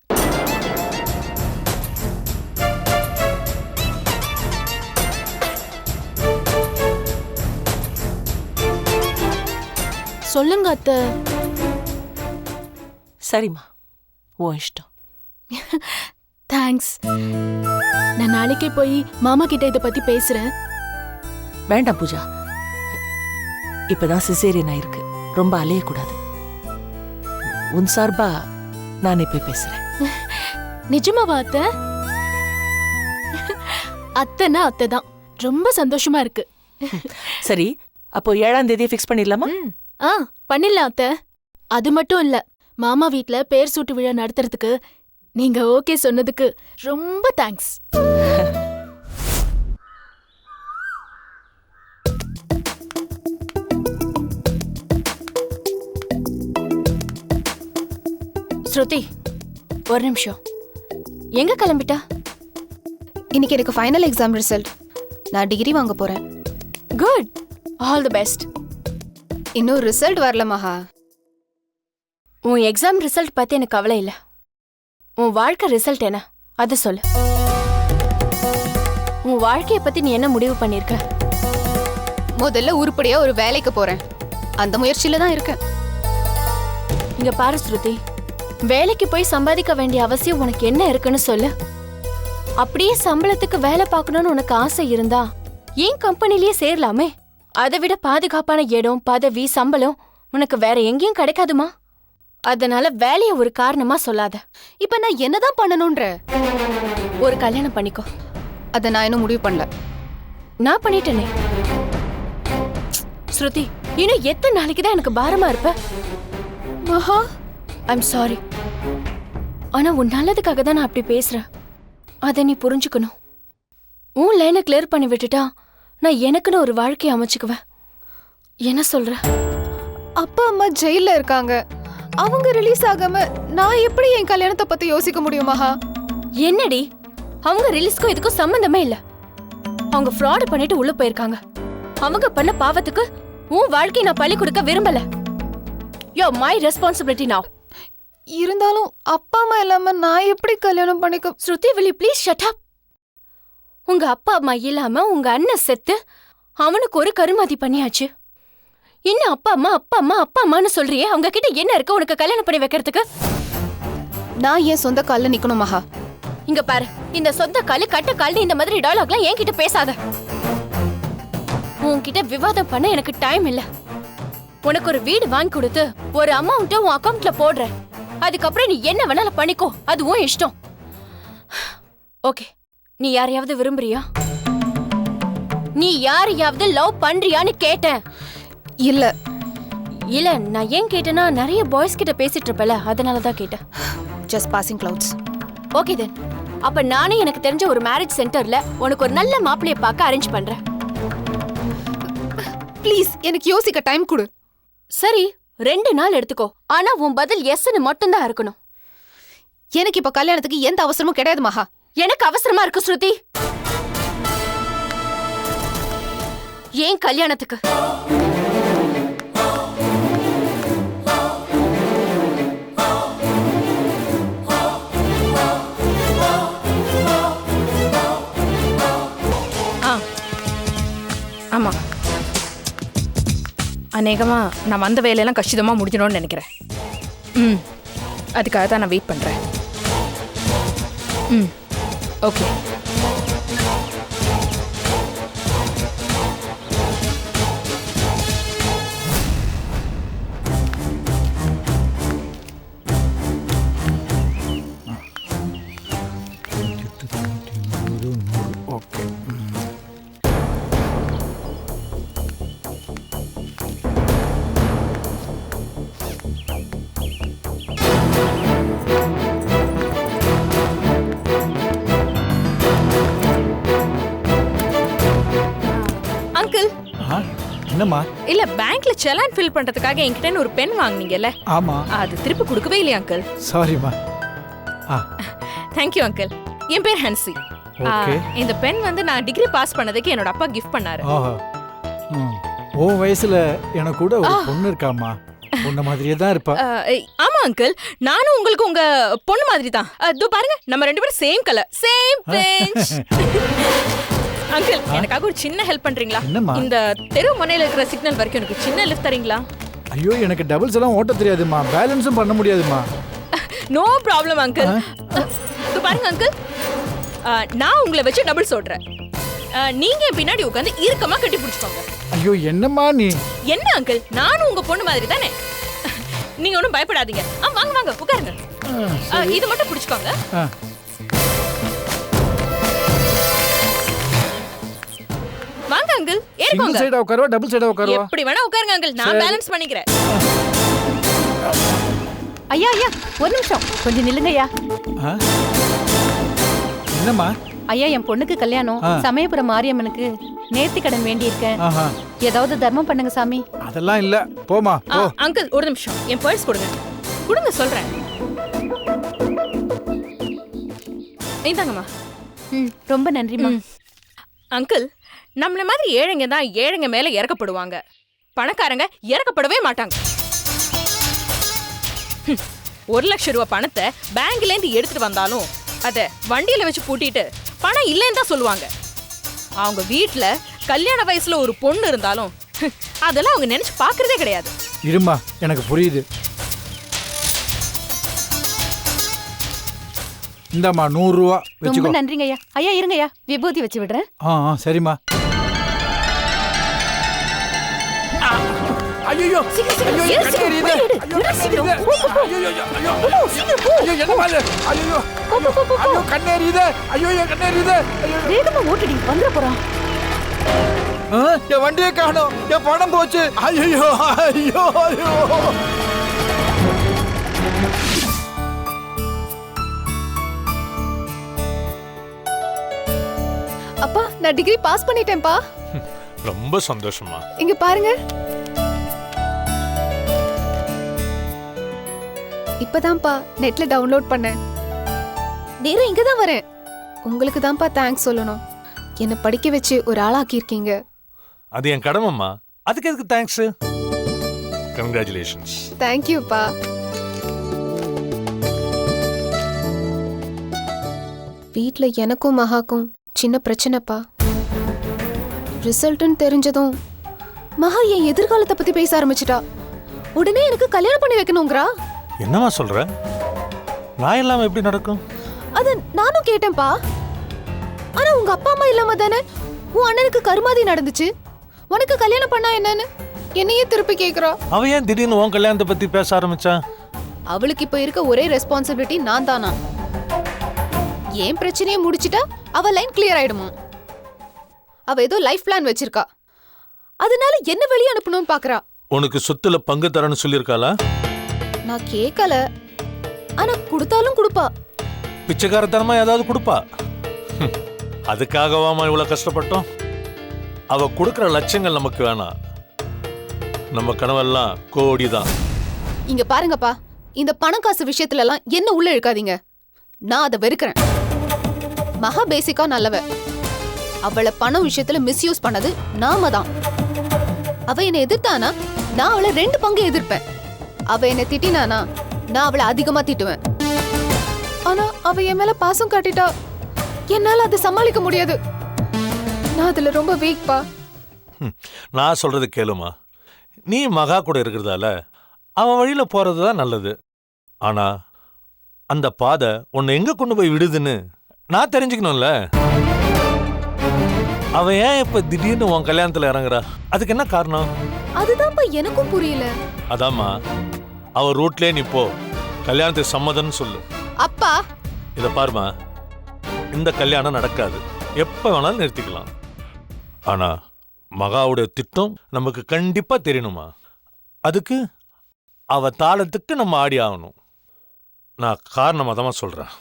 Speaker 11: சொல்லுங்க அத்தை.
Speaker 8: சரிம்மா, உன் இஷ்டம்.
Speaker 11: தேங்க்ஸ். நான் நாளைக்கே போய் மாமா கிட்ட இத பத்தி பேசுறேன்.
Speaker 8: வேண்டாம் பூஜா, இப்பதான் சிசேரியன் ஆயிருக்கு, ரொம்ப அலையக்கூடாது. உன் சார்பா நானே போய் பேசுறேன்.
Speaker 11: நிஜமாவா அத்தை? அத்தைனா அத்தை தான். ரொம்ப சந்தோஷமா இருக்கு.
Speaker 8: சரி, அப்போ 7ஆம் தேதியை ஃபிக்ஸ் பண்ணிடலாமா?
Speaker 11: பண்ணிடலாம் அத்தை. அது மட்டும் இல்ல, மாமா வீட்ல பேர் சூட்டு விழா நடத்துறதுக்கு நீங்க ஓகே சொன்னதுக்கு ரொம்ப தேங்க்ஸ்.
Speaker 5: ஸ்ருதி, ஒரு நிமிஷம். எங்க கிளம்பிட்டா?
Speaker 12: இன்னைக்கு எனக்கு ஃபைனல் எக்ஸாம் ரிசல்ட். நான் டிகிரி வாங்க போறேன்.
Speaker 5: Good, all the best.
Speaker 12: இன்னும் ரிசல்ட் வரல மகா.
Speaker 5: உன் எக்ஸாம் ரிசல்ட் பத்தி எனக்கு கவலை இல்ல. உன் வாழ்க்கை ரிசல்ட் என்ன அது சொல்லு. உன் வாழ்க்கைய பத்தி நீ என்ன முடிவு பண்ணிருக்க?
Speaker 12: முதல்ல உருப்படியா ஒரு வேலைக்கு போறேன். அந்த முயற்சியில தான் இருக்கேன்.
Speaker 5: இங்க பாரு ஸ்ருதி, வேலைக்கு போய் சம்பாதிக்க வேண்டிய அவசியம் உனக்கு என்ன இருக்குன்னு சொல்லு. அப்படியே சம்பளத்துக்கு வேலை பார்க்கணும்னு உனக்கு ஆசை இருந்தா ஏன் கம்பெனிலேயே சேரலாமே? அதை விட பாதுகாப்பான இடம், பதவி, சம்பளம் உனக்கு வேற எங்கேயும் கிடைக்காதுமா? அதனால வேலைய ஒரு காரணமா சொல்லாத.
Speaker 12: இப்ப நான் என்னதான் பண்ணணும்ன்ற?
Speaker 5: ஒரு கல்யாணம் பண்ணிக்கோ.
Speaker 12: அத நான் இன்னும் முடிவு பண்ணல.
Speaker 5: நான் பண்ணிட்டேனே. ஸ்ருதி, இன்னும் எத்தனை நாளைக்கு தான் எனக்கு பாரமா இருப்ப?
Speaker 12: மகா,
Speaker 5: ஐம் சாரி. ஆனா உன் நல்லதுக்காக தான் நான் அப்படி பேசுறேன். அதை நீ புரிஞ்சுக்கணும். உன் லைனை கிளியர் பண்ணி விட்டுட்டா நான் எனக்குன்னு ஒரு வாழ்க்கையை அமைச்சுக்குவேன். என்ன சொல்ற?
Speaker 12: அப்பா அம்மா ஜெயில இருக்காங்க. அவங்க ரிலீஸ் ஆகாம நான் எப்படி என் கல்யாணத்தை பத்தி யோசிக்க முடியும் மகா?
Speaker 5: என்னடி, அவங்க ரிலீஸ்க்கும் இதுக்கும் சம்பந்தமே இல்ல. அவங்க ஃப்ராட் பண்ணிட்டு உள்ள போயிருக்காங்க. அவங்க பண்ண பாவத்துக்கு உன் வாழ்க்கையை நான் பழி கொடுக்க விரும்பல. யோ மை ரெஸ்பான்சிபிலிட்டி நவ்.
Speaker 12: இருந்தாலும் அப்பா அம்மா இல்லாம நான் எப்படி கல்யாணம் பண்ணிக்க?
Speaker 5: ஸ்ருதி, will you please shut up? உங்க அப்பா அம்மா இல்லாம உங்க அண்ணன் செத்து அவனுக்கு ஒரு கருமாதி பண்ணியாச்சு. இன்னும் அப்பா அம்மா அப்பா அம்மா அப்பா அம்மான்னு சொல்றியே, அவங்க கிட்ட என்ன இருக்கு உனக்கு கல்யாணம் பண்ணி வைக்கிறதுக்கு?
Speaker 12: நான் என் சொந்த கால்ல நிக்கணும் மகா.
Speaker 5: இங்க பாரு, இந்த சொந்த காலு கட்ட கால்னு இந்த மாதிரி டயலாக்லாம் என்கிட்ட பேசாத.
Speaker 11: உன்கிட்ட விவாதம் பண்ண எனக்கு டைம் இல்ல. உனக்கு ஒரு வீடு வாங்கி கொடுத்து ஒரு அமௌண்ட்டை உன் அக்கவுண்ட்ல போடுறேன். அதுக்கப்புறம் நீ என்ன வேணாலும் பண்ணிக்கோ, அது உன் இஷ்டம். ஓகே, நீ யாரையாவது விரும்புறியா? நீ யாரையாவது லவ் பண்றியான்னு கேட்டேன்.
Speaker 12: இல்ல
Speaker 11: இல்ல, நான் ஏன் கேட்டேன்னா நிறைய பாய்ஸ் கிட்ட பேசிட்டு இருப்பல, அதனாலதான் கேட்டேன்.
Speaker 12: Just passing clouds.
Speaker 11: Okay then, அப்ப நானே எனக்கு தெரிஞ்ச ஒரு மேரேஜ் சென்டர்ல உனக்கு ஒரு நல்ல மாப்பிளைய பார்க்க அரேஞ்ச் பண்றேன்.
Speaker 12: ப்ளீஸ் எனக்கு யோசிக்க டைம் கொடு.
Speaker 11: சரி, 2 நாள் எடுத்துக்கோ. ஆனா உன் பதில் எஸ்ன்னு மட்டும்தான் இருக்கணும்.
Speaker 12: எனக்கு இப்ப கல்யாணத்துக்கு எந்த அவசரமும் கிடையாது மகா.
Speaker 11: எனக்கு அவசரமா இருக்கு ஸ்ருதி. ஏன் கல்யாணத்துக்கு?
Speaker 6: ஆமா, அநேகமா நான் வந்த வேலையெல்லாம் கச்சிதமா முடிக்கணும்னு நினைக்கிறேன். அதுக்காக தான் நான் வெயிட் பண்றேன். ஓகே.
Speaker 13: என்னம்மா?
Speaker 6: இல்ல, பேங்க்ல செலான் ஃபில் பண்றதுக்காக என்கிட்ட ஒரு பென் வாங்குனீங்கல்ல?
Speaker 13: ஆமா.
Speaker 6: அது திருப்பி கொடுக்கவே இல்லையா அங்கிள்?
Speaker 13: சாரிமா.
Speaker 6: Thank you uncle. என் பேர் ஹன்சி. இந்த பென் வந்து நான் டிகிரி பாஸ் பண்ணதுக்கு என்னோட அப்பா கிஃப்ட் பண்ணாரு.
Speaker 13: ஓ வயசுல எனக்கு கூட ஒரு பொண்ணு இருக்காமா. பொண்ணு மாதிரியே தான் இருப்பா.
Speaker 6: ஆமா அங்கிள், நானும் உங்களுக்கு உங்க பொண்ணு மாதிரி தான். இதோ பாருங்க, நம்ம 2 பேரும் same colour, same bench. Uncle, எனக்காக ஒரு சின்ன ஹெல்ப் பண்றீங்களா? இந்த தெரு முனையில இருக்கிற சிக்னல் வரைக்கும் எனக்கு சின்ன லிஃப்ட் தரீங்களா?
Speaker 13: ஐயோ, எனக்கு டபுள்ஸ் எல்லாம் ஓட்ட தெரியாதுமா. பேலன்ஸும் பண்ண முடியாதுமா.
Speaker 6: No problem uncle. இதோ பாருங்க அங்கிள், நான் உங்களை வச்சு டபுள்ஸ் ஓடுறேன். நீங்க என் பின்னாடி உட்கார்ந்து இறுக்கமா கட்டி பிடிச்சுக்கோங்க.
Speaker 13: ஐயோ, என்னம்மா நீ?
Speaker 6: என்ன அங்கிள், நானும் உங்க பொண்ணு மாதிரி தானே. நீங்க ஒன்றும் பயப்படாதீங்க. வாங்க வாங்க உட்காருங்க. இது மட்டும் பிடிச்சுக்கோங்க. வாங்க அங்கிள், ஏறிக்கோங்க.
Speaker 13: சிங்கிள் சைடா உட்காரவா டபுள் சைடா உட்காரவா?
Speaker 6: எப்படி வேணா உட்காருங்க அங்கிள், நான் பேலன்ஸ் பண்ணிக்கிறேன்.
Speaker 2: ஐயா ஐயா, ஒரு நிமிஷம் கொஞ்சம் நில்லுங்க ஐயா.
Speaker 13: என்னம்மா?
Speaker 2: ஐயா, என் பொண்ணுக்கு கல்யாணம். சமயபுரம் மாரியம்மனுக்கு நேர்த்தி கடன் வேண்டி இருக்கேன். ஏதாவது தர்மம் பண்ணுங்க சாமி.
Speaker 13: அதெல்லாம் இல்ல, போமா போ.
Speaker 6: அங்கிள் ஒரு நிமிஷம், என் பர்ஸ் கொடுங்க. கொடுங்க சொல்றேன். இந்தாங்கம்மா.
Speaker 2: ரொம்ப நன்றிமா.
Speaker 6: அங்கிள், நம்மள மாதிரி ஏழைங்க தான் ஏழைங்க மேல இறக்கப்படுவாங்க. பணக்காரங்க இறக்கப்படவே மாட்டாங்க. 1 லட்சம் ரூபாய் பணத்தை பேங்க்ல இருந்து எடுத்துட்டு வந்தாலும் அத வண்டியில வச்சு பூட்டிட்டு பணம் இல்லைன்னு தான் சொல்லுவாங்க. அவங்க வீட்டுல கல்யாண வயசுல ஒரு பொண்ணு இருந்தாலும் அதெல்லாம் அவங்க நினைச்சு பாக்குறதே கிடையாது.
Speaker 13: இருமா, எனக்கு புரியுது. இந்தாம்மா 100 ரூபா வெச்சுக்கோ.
Speaker 2: ரொம்ப நன்றிங்க ஐயா. ஐயா இருங்க ஐயா, விபூதி வச்சு விடுறேன்.
Speaker 13: சரிம்மா. ஐயோ, ஐயோ கண்ணேரியுது. ஐயோ கண்ணேரியுது. ஐயோ கண்ணேரியுது.
Speaker 2: வேகமா ஓட்டுடி, வந்துற போறான்.
Speaker 13: என் வண்டியை காணோம், என் பணம் போச்சு. ஐயோ ஐயோ ஐயோ.
Speaker 12: அப்பா, நான் டிகிரி பாஸ் பண்ணிட்டேன்ப்பா.
Speaker 10: ரொம்ப சந்தோஷமா.
Speaker 12: இங்க பாருங்க. இப்பதான்ப்பா நெட்ல டவுன்லோட் பண்ணேன். நேரா இங்க தான் வரேன். உங்களுக்கு தான்ப்பா தேங்க்ஸ் சொல்லணும். என்ன படிக்க வச்சு ஒரு ஆளாக்கி இருக்கீங்க.
Speaker 10: அது என் கடமைம்மா. அதுக்கு எதுக்கு தேங்க்ஸ்? கங்க்ராச்சுலேஷன்ஸ்.
Speaker 12: தேங்க் யூப்பா. வீட்ல எனக்கும் மகாக்கும் சின்ன பிரச்சனைப்பா. ரிசல்ட்னு தெரிஞ்சதும் மகா என் எதிர்காலத்தை பத்தி பேச ஆரம்பிச்சிட்டா. உடனே எனக்கு கல்யாணம் பண்ணி வைக்கணுங்கிறா.
Speaker 10: என்னமா சொல்ற? நான் இல்லாம எப்படி நடக்கும்?
Speaker 12: அது நானும் கேட்டேன்ப்பா. ஆனா உங்க அப்பா அம்மா இல்லாம தானே உன் அண்ணனுக்கு கருமாதி நடந்துச்சு. உனக்கு கல்யாணம் பண்ணா என்னன்னு என்னையே திருப்பி கேக்குறா.
Speaker 10: அவ ஏன் திடீர்னு உன் கல்யாணத்தை பத்தி பேச ஆரம்பிச்சா?
Speaker 12: அவளுக்கு இப்ப இருக்க ஒரே ரெஸ்பான்சிபிலிட்டி நான் தானா. ஏன் பிரச்சனையை முடிச்சிட்டா அவ லைன் கிளியர் ஆயிடுமா. அவ ஏதோ லைஃப் பிளான் வச்சிருக்கா, அதனால என்ன வெளியே அனுப்பணும்னு பாக்குறா.
Speaker 10: உனக்கு சொத்துல பங்கு தரேன்னு சொல்லிருக்காளா?
Speaker 12: நான் கேட்கல, ஆனா கொடுத்தாலும் கொடுப்பா.
Speaker 10: பிச்சைக்காரத்தனமா ஏதாவது கொடுப்பா. அதுக்காகவாமா இவ்வளவு கஷ்டப்பட்டோம்? அவ கொடுக்கற லட்சங்கள் நமக்கு வேணாம். நம்ம கனவெல்லாம் கோடிதான்.
Speaker 12: இங்க பாருங்கப்பா, இந்த பணம் காசு விஷயத்துல எல்லாம் என்ன உள்ள இழுக்காதீங்க. நான் அதை வெறுக்கிறேன். மகா பேசிக்கா நல்லவ. அவளை பணம் விஷயத்துல மிஸ்யூஸ் பண்ணது நாம தான். அவ என்னை எதிர்த்தானா நான் அவளை 2 பங்கு எதிர்ப்பேன். அவ என்னை திட்டினானா நான் அவளை அதிகமா திட்டுவேன். ஆனா அவ என் மேல பாசம் காட்டிட்டா என்னால அதை சமாளிக்க முடியாது. நான் அதுல ரொம்ப வீக்பா.
Speaker 10: நான் சொல்றது கேளுமா. நீ மகா கூட இருக்கிறதால அவன் வழியில போறதுதான் நல்லது. ஆனா அந்த பாதை உன்னை எங்க கொண்டு போய் விடுதுன்னு நான் தெரிஞ்சுக்கணும்ல. அவ ஏன் இப்ப திடீர்னு உன் கல்யாணத்துல இறங்குறா? அதுக்கு என்ன காரணம்?
Speaker 12: அதுதான்ப்பா எனக்கும் புரியல.
Speaker 10: அதாம்மா, அவ ரூட்லயே நீ போ, கல்யாணத்துக்கு சம்மதம்னு சொல்லு.
Speaker 12: அப்பா
Speaker 10: இத பாருமா, இந்த கல்யாணம் நடக்காது. எப்ப வேணாலும் நிறுத்திக்கலாம். ஆனா மகாவுடைய திட்டம் நமக்கு கண்டிப்பா தெரியணுமா. அதுக்கு அவ தாளத்துக்கு நம்ம ஆடி ஆகணும். நான் காரணமா தான் சொல்றேன்.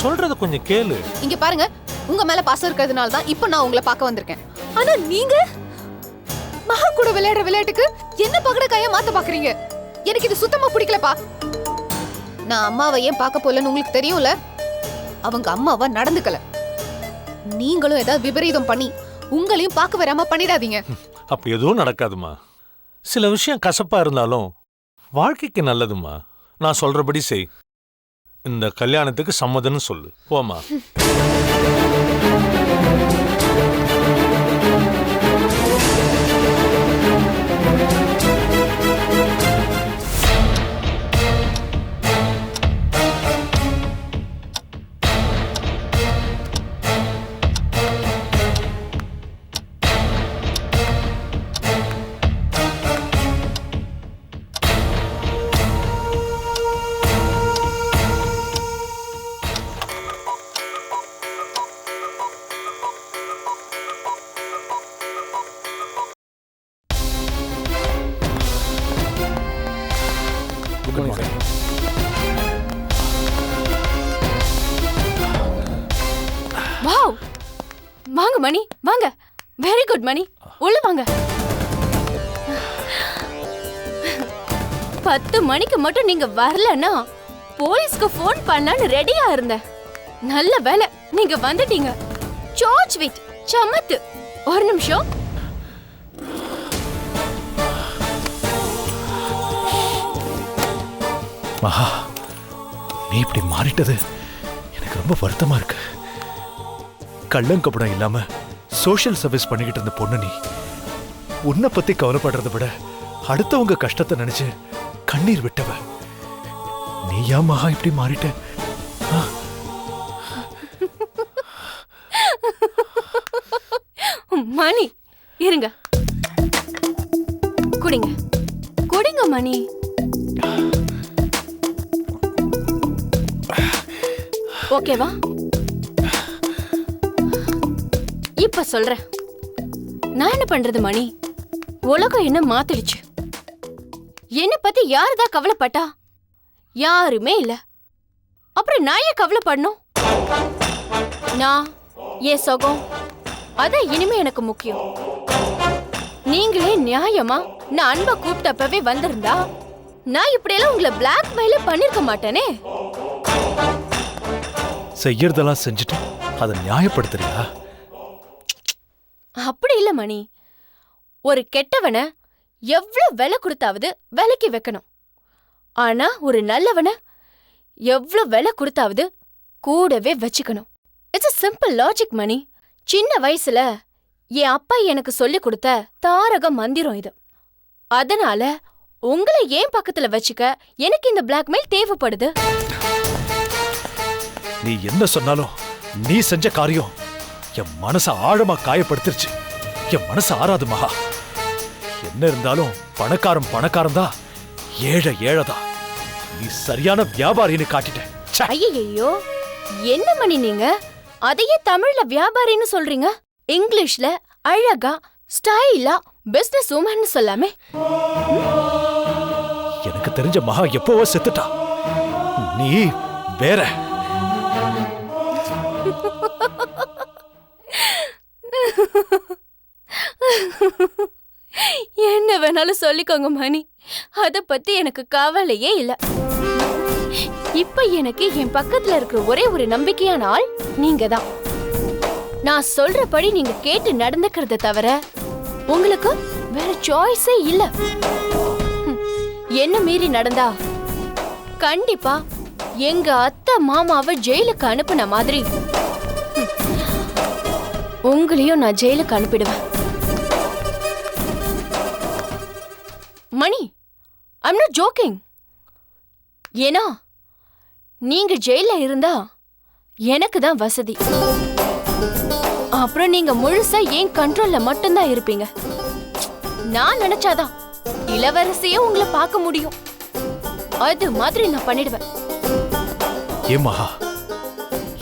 Speaker 10: சொல்றத கொஞ்சம் கேளு.
Speaker 12: இங்க பாருங்க, உங்க மேல பாசம் இருக்கிறதுனால தான் இப்ப நான் உங்களை பார்க்க வந்திருக்கேன். ஆனா நீங்க மகா கூட விளையாடுற விளையாட்டுக்கு என்ன பகட கைய மாத்த பாக்குறீங்க. எனக்கு இது சுத்தமா பிடிக்கலப்பா. நான் அம்மாவை ஏன் பார்க்க போலன்னு உங்களுக்கு தெரியும்ல. அவங்க அம்மாவா நடந்துக்கல. நீங்களும் ஏதாவது விபரீதம் பண்ணி உங்களையும் பார்க்க வராம பண்ணிடாதீங்க.
Speaker 10: அப்ப எதுவும் நடக்காதுமா. சில விஷயம் கசப்பா இருந்தாலும் வாழ்க்கைக்கு நல்லதுமா. நான் சொல்றபடி செய். இந்த கல்யாணத்துக்கு சம்மதம்னு சொல்லு. போமா.
Speaker 6: வாவ், வாங்க மணி, வாங்க. வெரி குட் மணி, உள்ள வாங்க. 10 மணிக்கு மட்டும் நீங்க வரலன்னா போலீஸ்க்கு ஃபோன் பண்ணலான்னு ரெடியா இருந்தேன். நல்ல வேலை நீங்க வந்துட்டீங்க. சார்ஜ் வித் சமத்து. ஒரு நிமிஷம்.
Speaker 10: மகா, நீ இப்படி மாறிட்டது எனக்கு ரொம்ப வருத்தமா இருக்கு. கள்ளங்கப்படம் இல்லாம சோஷியல் சர்வீஸ் பண்ணிக்கிட்டு இருந்த பொண்ணு நீ. உன்னை பத்தி கவலைப்படுறதை விட அடுத்தவங்க கஷ்டத்தை நினைச்சு கண்ணீர் விட்டவ நீ. ஏன் மகா இப்படி மாறிட்ட?
Speaker 6: மணி இருங்க, குடிங்க குடிங்க மணி. ஓகேவா? இப்ப சொல்றேன். நான் என்ன பண்றது மணி? உலகம் என்ன மாத்திடுச்சு. என்ன பத்தி யாருதான் கவலைப்பட்டா? யாருமே இல்ல. அப்புறம் நான் ஏன் கவலைப்படணும்? நான் என் சுகம் அதான் இனிமே எனக்கு முக்கியம். நீங்களே நியாயமா நான் அன்பை கூப்பிட்டப்பவே வந்திருந்தா நான் இப்படியெல்லாம் உங்களை பிளாக்மெயில பண்ணிருக்க மாட்டேனே.
Speaker 10: செய்யறதெல்லாம் செஞ்சுட்டு அதை நியாயப்படுத்துறியா?
Speaker 6: அப்படி இல்ல மணி. ஒரு கெட்டவனை எவ்வளவு விலை கொடுத்தாவது விலைக்கு வைக்கணும். ஆனா ஒரு நல்லவனை எவ்வளவு விலை கொடுத்தாவது கூடவே வச்சுக்கணும். இட்ஸ் a simple logic மணி. சின்ன வயசுல என் அப்பா எனக்கு சொல்லி கொடுத்த தாரக மந்திரம் இது. அதனால உங்களை ஏன் பக்கத்துல வச்சுக்க எனக்கு இந்த பிளாக்மெயில் தேவைப்படுது.
Speaker 10: நீ என்ன சொன்னாலும் நீ செஞ்ச காரியம் என் மனச ஆழமா காயப்படுத்திருச்சு.
Speaker 13: என் மனசு ஆறாது மகா. என்ன இருந்தாலும் பணக்காரன் தான், ஏழை ஏழைதான். நீ சரியான வியாபாரின்னு காட்டிட்ட.
Speaker 14: ஐயோ, என்ன மணி நீங்க அதையே தமிழ்ல வியாபாரின்னு சொல்றீங்க? இங்கிலீஷ்ல அழகா ஸ்டைலா பிசினஸ் உமன் சொல்லாமே.
Speaker 13: எனக்கு தெரிஞ்ச மகா எப்பவோ செத்துட்டா. நீ வேற.
Speaker 14: என்ன வேணாலும் சொல்லிக்கோங்க மணி, அத பத்தி எனக்கு கவலையே இல்ல. இப்ப எனக்கு என் பக்கத்துல இருக்கிற ஒரே ஒரு நம்பிக்கையான ஆள் நீங்க தான். நான் சொல்றபடி நீங்க கேட்டு நடந்துக்கிறத தவிர உங்களுக்கு வேற சாய்ஸே இல்ல. என்ன மீறி நடந்தா கண்டிப்பா எங்க அத்தை மாமாவை ஜெயிலுக்கு அனுப்புன மாதிரி உங்களையும் நான் ஜெயிலுக்கு அனுப்பிடுவேன். மணி, ஐம் நாட் ஜோக்கிங். ஏன்னா நீங்க ஜெயில இருந்தா எனக்கு தான் வசதி. அப்புறம் நீங்க முழுசா என் கண்ட்ரோல்ல மட்டும்தான் இருப்பீங்க. நான் நினைச்சாதான் இளவரசியே உங்களை பார்க்க முடியும். அது மாதிரி நான் பண்ணிடுவேன்.
Speaker 13: ஏமாஹா,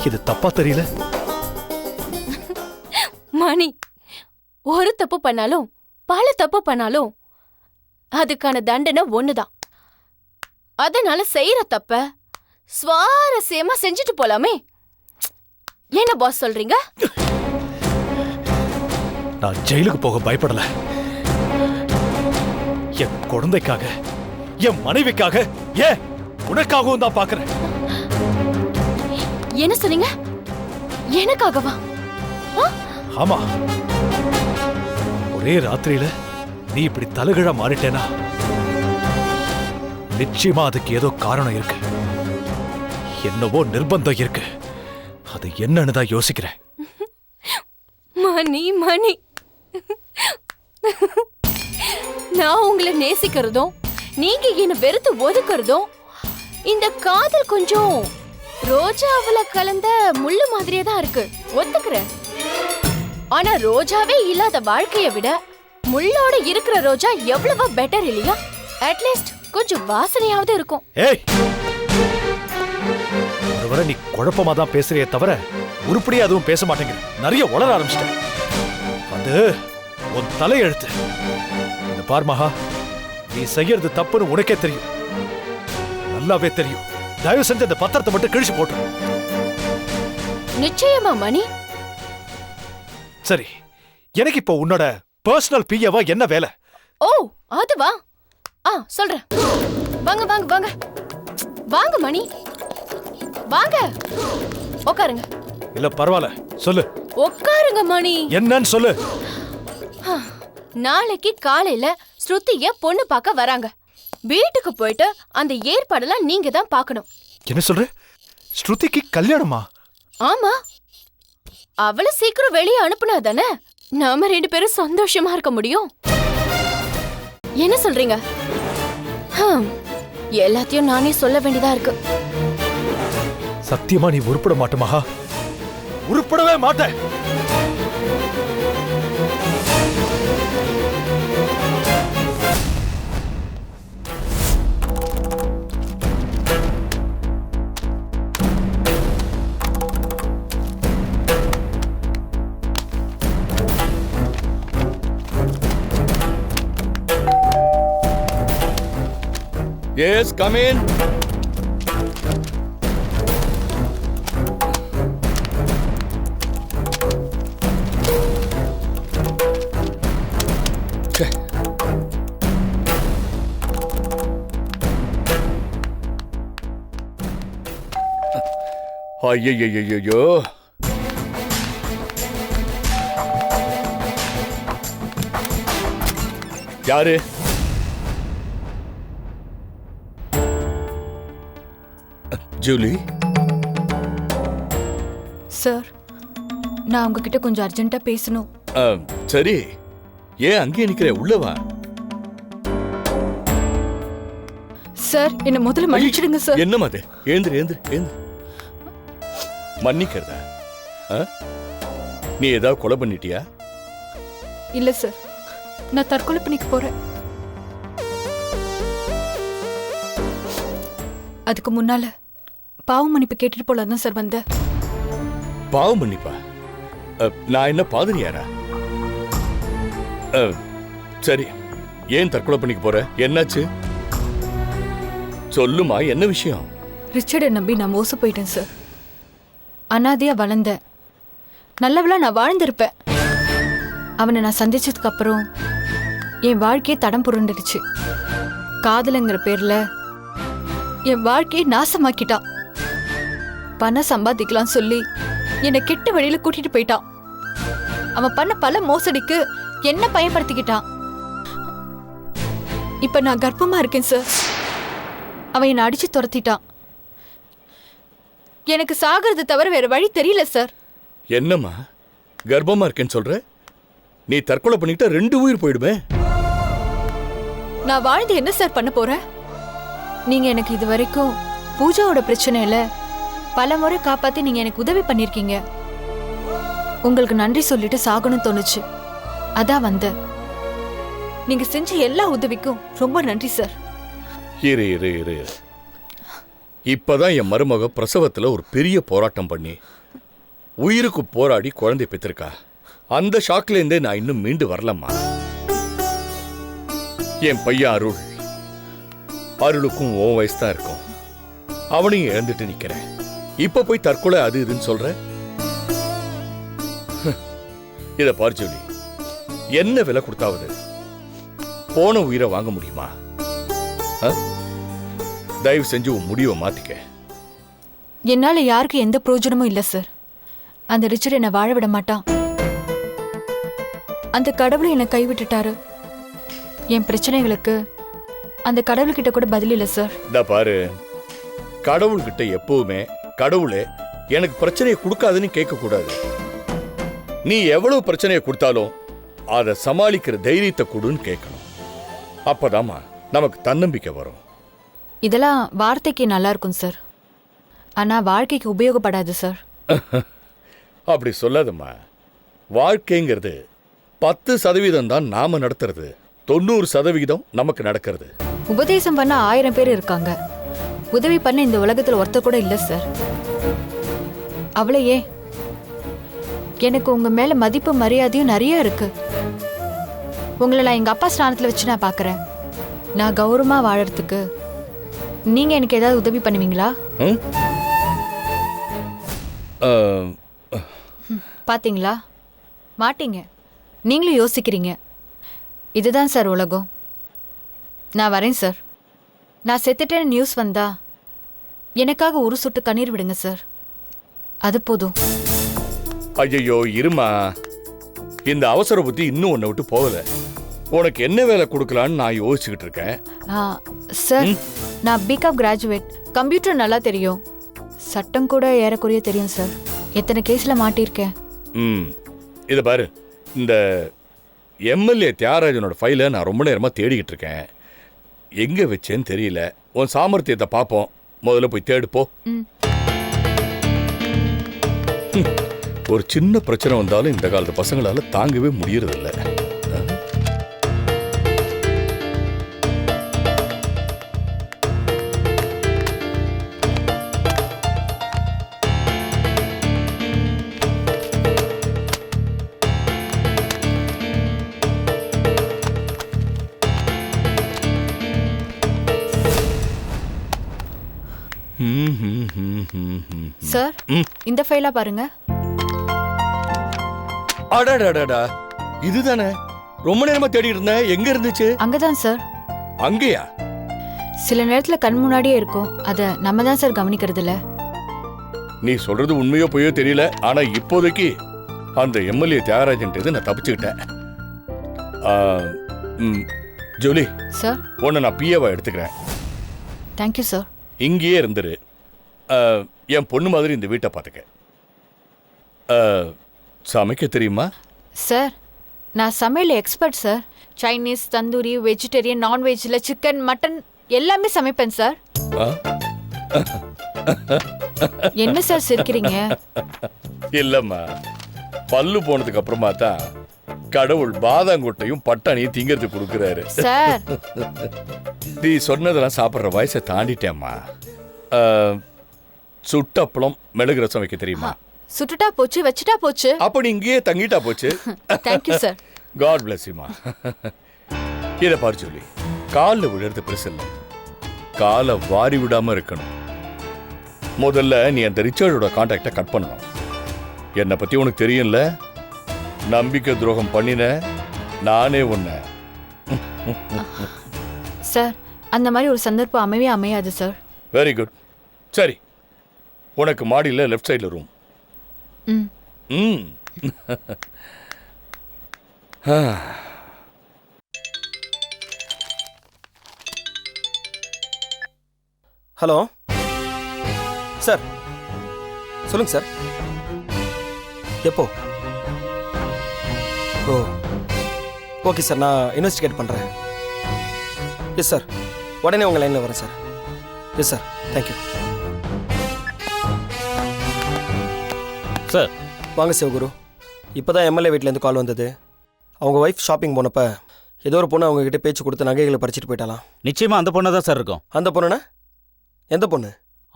Speaker 13: இது தப்பா தெரியல?
Speaker 14: மணி, ஒரு தப்பு பண்ணாலும் பல தப்பு பண்ணாலும் அதுக்கான தண்டனை ஒண்ணுதான். அதனால செய்யற தப்ப சுவாரஸ்யமா செஞ்சுட்டு போலாமே. என்ன பாஸ் சொல்றீங்க?
Speaker 13: நான் ஜெயிலுக்கு போக பயப்படல. என் குழந்தைக்காக, என் மனைவிக்காக, ஏன் உனக்காகவும் தான் பாக்குறேன்.
Speaker 14: என்ன சொன்னீங்க? எனக்காகவா?
Speaker 13: ஆமா, ஒரே ராத்திரியில நீ இப்படி தலைகீழா மாறிட்டேனா நிச்சயமா அதுக்கு ஏதோ காரணம் இருக்கு. என்னவோ நிர்பந்தம் இருக்கு. அது என்னன்னு தான் யோசிக்கிறேன்.
Speaker 14: மணி மணி, நான் உங்களை நேசிக்கிறதும் நீங்க என்ன வெறுத்து ஒதுக்குறதும் இந்த காதல் கொஞ்சம் ரோஜாவுல கலந்த முள்ளு மாதிரியே தான் இருக்கு, ஒத்துக்கிறேன். ஆனா ரோஜாவே இல்லாத வாழ்க்கையை விட முள்ளோட இருக்கிற ரோஜா எவ்வளவோ பெட்டர் இல்லையா? அட்லீஸ்ட் கொஞ்சம் வாசனையாவது இருக்கும்.
Speaker 13: ஏய், ஒருவரை நீ குழப்பமா தான் பேசுறியே தவிர உருப்படியா அதுவும் பேச மாட்டேங்க. நிறைய உளர ஆரம்பிச்சிட்டேன். அது உன் தலையெழுத்து. இந்த பார் மகா, நீ செய்யறது தப்புன்னு உனக்கே தெரியும், நல்லாவே தெரியும். தயவு செஞ்சு அந்த பத்திரத்தை மட்டும் கிழிச்சு போட்டு.
Speaker 14: நிச்சயமா மணி.
Speaker 13: சரி, எனக்கு இப்போ உன்னோட பர்சனல் பிஏவா என்ன வேலை?
Speaker 14: ஓ, அதுவா? சொல்றேன். வாங்க வாங்க வாங்க வாங்க மணி, வாங்க உட்காருங்க.
Speaker 13: இல்ல பரவாயில்ல, சொல்லு.
Speaker 14: உட்காருங்க மணி.
Speaker 13: என்னன்னு சொல்லு.
Speaker 14: நாளைக்கு காலையில ஸ்ருதிய பொண்ணு பார்க்க வராங்க. வீட்டுக்கு போயிட்டு அந்த ஏற்பாடெல்லாம் நீங்க தான் பார்க்கணும்.
Speaker 13: என்ன சொல்ற? ஸ்ருதிக்கு கல்யாணமா?
Speaker 14: ஆமா, அவளை சீக்கிரம் வெளியே அனுப்புனா தானே நாம ரெண்டு பேரும் சந்தோஷமா இருக்க முடியும். என்ன சொல்றீங்க? எல்லாத்தையும் நானே சொல்ல வேண்டியதா இருக்கு.
Speaker 13: சத்தியமா நீ உருப்பட மாட்ட மகா, உருப்படவே மாட்ட.
Speaker 1: Yes, come in. ஐயோ, யாரு? ஜூலி.
Speaker 2: சார், நான் உங்ககிட்ட கொஞ்சம் அர்ஜென்ட்டா பேசணும்.
Speaker 1: சரி, ஏன் அங்கேயே நிக்கிற? உள்ளவா.
Speaker 2: சார், என்ன முதல்ல மன்னிச்சிடுங்க சார்.
Speaker 1: என்னமா அது? எழுந்திரு எழுந்திரு எழுந்திரு. மன்னிக்கிறதா? நீ ஏதாவது கொலை பண்ணிட்டியா?
Speaker 6: இல்ல சார், நான் தற்கொலை பண்ணிக்க போறேன். அதுக்கு முன்னால பாவ மன்னிப்பு கேட்டுட்டு போலாம் சார் வந்தேன்.
Speaker 15: பாவம் மன்னிப்பா? நான் என்ன பாதிரியாரா? சரி, ஏன் தற்கொலை பண்ணிக்க போற? என்னாச்சு சொல்லுமா, என்ன விஷயம்?
Speaker 6: ரிச்சர்டை நம்பி நான் மோசம் போயிட்டேன் சார். அனாதையா வளர்ந்தேன். நல்லவளா நான் வாழ்ந்திருப்பேன். அவனை நான் சந்திச்சதுக்கு அப்புறம் என் வாழ்க்கையே தடம் புரண்டுடுச்சு. காதலுங்கிற பேர்ல என் வாழ்க்கையை நாசமாக்கிட்டான். பணம் சம்பாதிக்கலாம் சொல்லி என்னை கெட்ட வழியில கூட்டிட்டு போயிட்டான். அவன் பண்ண பல மோசடிக்கு என்ன பயன்படுத்திக்கிட்டான். இப்ப நான் கர்ப்பமா இருக்கேன் சார். அவன் என்னை அடிச்சு துரத்திட்டான். எனக்கு சாகிறது தவிர வேற வழி தெரியல சார்.
Speaker 15: என்னம்மா கர்ப்பமா இருக்கேன்னு சொல்ற? நீ தற்கொலை பண்ணிக்கிட்டா 2 உயிர் போயிடுமே.
Speaker 6: நான் வாழ்ந்து என்ன சார் பண்ண போறேன்? நீங்க எனக்கு இது வரைக்கும் பூஜாவோட பிரச்சனையில பல முறை காப்பாத்தி நீங்க எனக்கு உதவி பண்ணிருக்கீங்க. உங்களுக்கு நன்றி சொல்லிட்டு சாகணும் தோணுச்சு, அதான் வந்த. நீங்க செஞ்ச எல்லா உதவிக்கும் ரொம்ப நன்றி சார்.
Speaker 15: இரு இரு இரு. இப்பதான் என் மருமக பிரசவத்துல ஒரு பெரிய போராட்டம் பண்ணி உயிருக்கு போராடி குழந்தை பெற்றிருக்கா. அந்த ஷாக்ல இருந்தே நான் இன்னும் மீண்டு வரலம்மா. என் பையன் அருளுக்கும் உன் வயசு தான் இருக்கும். அவனையும் இழந்துட்டு நிக்கிறேன். இப்ப போய் தற்கொலை அது இதுன்னு சொல்ற? இத பாரு ஜூலி, என்ன விலை கொடுத்தாவது போன உயிரை வாங்க முடியுமா? தயவு செஞ்சு உன் முடிவை மாத்திக்க.
Speaker 6: என்னால யாருக்கும் எந்த பிரயோஜனமும் இல்ல சார். அந்த ரிச்சர்ட் என்னை வாழ விட மாட்டான். அந்த கடவுளை என்னை கைவிட்டுட்டாரு. என் பிரச்சனைகளுக்கு அந்த கடவுள்கிட்ட கூட பதில் இல்ல சார்.
Speaker 15: இந்த பாரு, கடவுள்கிட்ட எப்பவுமே கடவுளே எனக்கு பிரச்சனையை கொடுக்காதுன்னு கேட்க கூடாது. நீ எவ்வளவு பிரச்சனையை கொடுத்தாலும் அதை சமாளிக்கிற தைரியத்தை கொடுன்னு கேட்கணும். அப்பதாமா நமக்கு தன்னம்பிக்கை வரும்.
Speaker 6: இதெல்லாம் வார்த்தைக்கு நல்லா இருக்கும் சார், ஆனா வாழ்க்கைக்கு உபயோகப்படாது சார்.
Speaker 15: அப்படி சொல்லாதம்மா. வாழ்க்கைங்கிறது 10% தான் நாம நடத்துறது, 90% நமக்கு நடக்கிறது.
Speaker 6: உபதேசம் பண்ண 1000 பேர் இருக்காங்க, உதவி பண்ண இந்த உலகத்துல ஒருத்தர் கூட இல்ல சார். அவளையே எனக்கு உங்க மேல மதிப்பு மரியாதையும் நிறைய இருக்கு. உங்களை நான் எங்க அப்பா ஸ்தானத்துல வச்சு நான் பாக்குறேன். நான் கௌரவமா வாழறதுக்கு நீங்க எனக்கு ஏதாவது உதவி பண்ணுவீங்களா? பாத்தீங்களா, மாட்டீங்க. நீங்களும் யோசிக்கிறீங்க. இதுதான் சார் உலகம். நான் வரேன் சார். நான் செத்துட்டேன்னு நியூஸ் வந்தா எனக்காக ஒரு சொட்டு கண்ணீர் விடுங்க சார், அது போதும்.
Speaker 15: ஐயோ இருமா, இந்த அவசர புத்தி இன்னும் உன்னை விட்டு போகல. உனக்கு என்ன வேலை கொடுக்கலான்னு நான் யோசிச்சுக்கிட்டு இருக்கேன்.
Speaker 6: சார், நான் பிகாம் கிராஜுவேட். கம்ப்யூட்டர் நல்லா தெரியும், சட்டம் கூட ஏறக்குறைய தெரியும் சார். எத்தனை கேஸ்ல மாட்டியிருக்கேன்.
Speaker 15: இதை பாரு, இந்த எம்எல்ஏ தியாகராஜனோட ஃபைலை நான் ரொம்ப நேரமாக தேடிக்கிட்டு இருக்கேன். எங்கே வச்சேன்னு தெரியல. உன் சாமர்த்தியத்தை பார்ப்போம். முதல்ல போய் தேடுப்போ. ஒரு சின்ன பிரச்சனை வந்தாலும் இந்த காலத்து பசங்களால தாங்கவே முடியறதில்ல.
Speaker 6: சார், இந்த ஃபைலா பாருங்க.
Speaker 15: அடடடடா, இதுதானே ரொம்ப நேரமா தேடி இருந்தேன். எங்க இருந்துச்சு?
Speaker 6: அங்கதான் சார்.
Speaker 15: அங்கேயா?
Speaker 6: சில நேரத்துல கண் முன்னாடியே இருக்கும், அத நம்ம தான் சார் கவனிக்கிறது இல்ல.
Speaker 15: நீ சொல்றது உண்மையோ பொய்யோ தெரியல, ஆனா இப்போதைக்கு அந்த எம்எல்ஏ தியாகராஜன் நான் தப்பிச்சுக்கிட்டேன். ஜூலி
Speaker 6: சார்,
Speaker 15: உன்னை நான் பிஏவா எடுத்துக்கிறேன்.
Speaker 6: Thank you sir.
Speaker 15: இங்கேயே இருந்துரு. என் பொண்ணு மாதிரி இந்த வீட்டை பார்த்துக்க. சமைக்க தெரியுமா?
Speaker 6: சார், நான் சமையல் expert sir. Chinese, tandoori, vegetarian, நான்வெஜ்ல சிக்கன், மட்டன் எல்லாமே சமைப்பேன் சார். என்ன சார் சிரிக்கிறீங்க?
Speaker 15: இல்லம்மா, பல்லு போனதுக்கு அப்புறமா தான் கடவுள் பாதாங்கொட்டையும் பட்டாணியும் திங்கிறது கொடுக்குறாரு.
Speaker 12: சார்
Speaker 15: நீ சொன்னதெல்லாம் சாப்பிட்ற வயசை தாண்டிட்டேம்மா. சுட்டப்பளம் மிளகு ரசம் வைக்க தெரியுமா?
Speaker 12: சுட்டுட்டா போச்சு, வச்சுட்டா போச்சு.
Speaker 15: அப்ப நீ இங்கேயே தங்கிட்டா போச்சு.
Speaker 12: Thank you sir.
Speaker 15: காட் பிளஸ் யூமா. இதை பாரு சொல்லி, காலில் விழுறது பெருசு இல்லை, காலை வாரி விடாம இருக்கணும். முதல்ல நீ அந்த ரிச்சர்டோட கான்டாக்டை கட் பண்ணணும். என்னை பத்தி உனக்கு தெரியும்ல, நம்பிக்கை துரோகம் பண்ணின நானே உன்னை.
Speaker 2: சார் அந்த மாதிரி ஒரு சந்தர்ப்பம் அமையவே அமையாது சார்.
Speaker 15: Very good. சரி, உனக்கு மாடியில் லெஃப்ட் சைடில் ரூம்.
Speaker 9: ஹலோ சார், சொல்லுங்க சார். எப்போ? ஓ ஓகே சார், நான் இன்வெஸ்டிகேட் பண்ணுறேன். எஸ் சார், உடனே உங்கள் லைனில் வரேன் sir. Yes sir, thank you
Speaker 4: sir.
Speaker 9: வாங்க சிவகுரு. இப்போ தான் எம்எல்ஏ வீட்டிலேருந்து கால் வந்தது. அவங்க ஒய்ஃப் ஷாப்பிங் போனப்போ ஏதோ ஒரு பொண்ணு அவங்ககிட்ட பேச்சு கொடுத்து நகைகளை பறிச்சிட்டு போயிட்டாலாம்.
Speaker 4: நிச்சயமா அந்த பொண்ணு தான் சார் இருக்கும்.
Speaker 9: அந்த பொண்ணுனா எந்த பொண்ணு?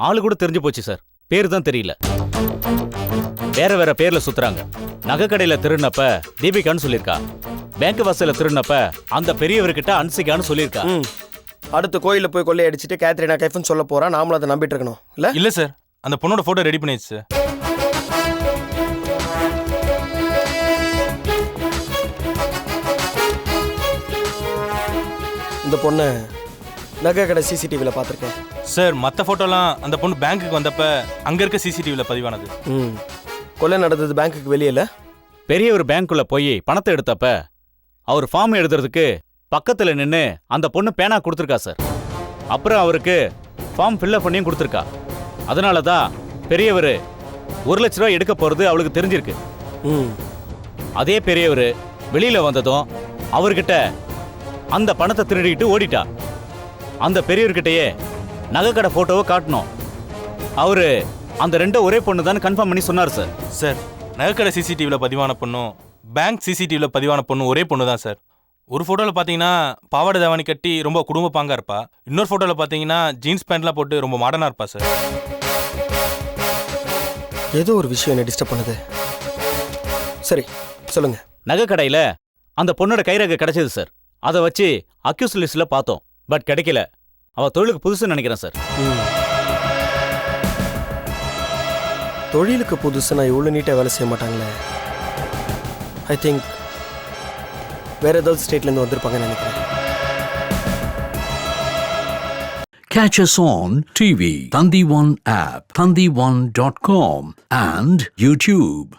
Speaker 4: ஆளு கூட தெரிஞ்சு போச்சு சார், பேர் தான் தெரியல. வேற வேற பேர்ல சுத்துறாங்க. நகை கடையில திருடினப்ப தீபிகான்னு சொல்லியிருக்கா, பேங்க் வாசல்ல திருடினப்ப அந்த பெரியவர்கிட்ட அன்சிகான்னு சொல்லியிருக்கா.
Speaker 9: அடுத்து கோயிலில் போய் கொள்ளை அடிச்சுட்டு கேத்ரினா கைஃப்னு சொல்ல போறான். நாமளும் அதை நம்பிட்டு இருக்கணும் இல்ல?
Speaker 16: இல்ல சார், அந்த பொண்ணோட போட்டோ ரெடி பண்ணிடுச்சு சார்.
Speaker 9: இந்த பொண்ணு நகை கடை சிசிடிவியில் பார்த்துருக்கேன்
Speaker 16: சார். மற்ற போட்டோலாம் அந்த பொண்ணு பேங்க்குக்கு வந்தப்ப அங்க இருக்க சிசிடிவியில் பதிவானது.
Speaker 9: கொலை நடந்தது பேங்க்குக்கு வெளியில.
Speaker 4: பெரியவர் பேங்க்குள்ள போய் பணத்தை எடுத்தப்ப அவர் ஃபார்ம் எழுதுறதுக்கு பக்கத்துல நின்று அந்த பொண்ணு பேனா கொடுத்துருக்கா சார். அப்புறம் அவருக்கு ஃபார்ம் ஃபில்அப் பண்ணியும் கொடுத்துருக்கா. அதனால தான் பெரியவர் 1 லட்ச ரூபாய் எடுக்க போறது அவளுக்கு தெரிஞ்சிருக்கு. அதே பெரியவர் வெளியில வந்ததும் அவர்கிட்ட அந்த பணத்தை திருடிட்டு ஓடிட்டா. அந்த பெரியவர்கிட்டயே நகைக்கடை போட்டோவை காட்டணும். அவரு அந்த ரெண்டும் ஒரே பொண்ணு தான் கன்ஃபார்ம் பண்ணி சொன்னார் சார்.
Speaker 16: சார், நகைக்கடை சிசிடிவியில் பதிவான பொண்ணும் பேங்க் சிசிடிவியில் பதிவான பொண்ணும் ஒரே பொண்ணு தான் சார். ஒரு ஃபோட்டோவில் பார்த்தீங்கன்னா பாவாடை தாவணி கட்டி ரொம்ப குடும்ப பாங்கா இருப்பா. இன்னொரு ஃபோட்டோவில் பார்த்தீங்கன்னா ஜீன்ஸ் பேண்ட்லாம் போட்டு ரொம்ப மாடர்னா இருப்பா சார்.
Speaker 9: ஏதோ ஒரு விஷயம் என்ன டிஸ்டர்ப் பண்ணுது. சரி சொல்லுங்க.
Speaker 4: நகை கடையில அந்த பொண்ணோட கைரேகை கிடைச்சது சார். அதை வச்சு அக்யூஸ் லிஸ்ட்ல பார்த்தோம், பட் கிடைக்கல. அவ தொழிலுக்கு புதுசுன்னு நினைக்கிறேன் சார்.
Speaker 9: தொழிலுக்கு புதுசுனா இவ்வளோ நீட்டாக வேலை செய்ய மாட்டாங்களே. ஐ திங்க் வேற ஏதாவது ஸ்டேட்லேருந்து வந்திருப்பாங்கன்னு நினைக்கிறேன்.
Speaker 17: Catch us on TV, Thandivan app, thandivan.com and YouTube.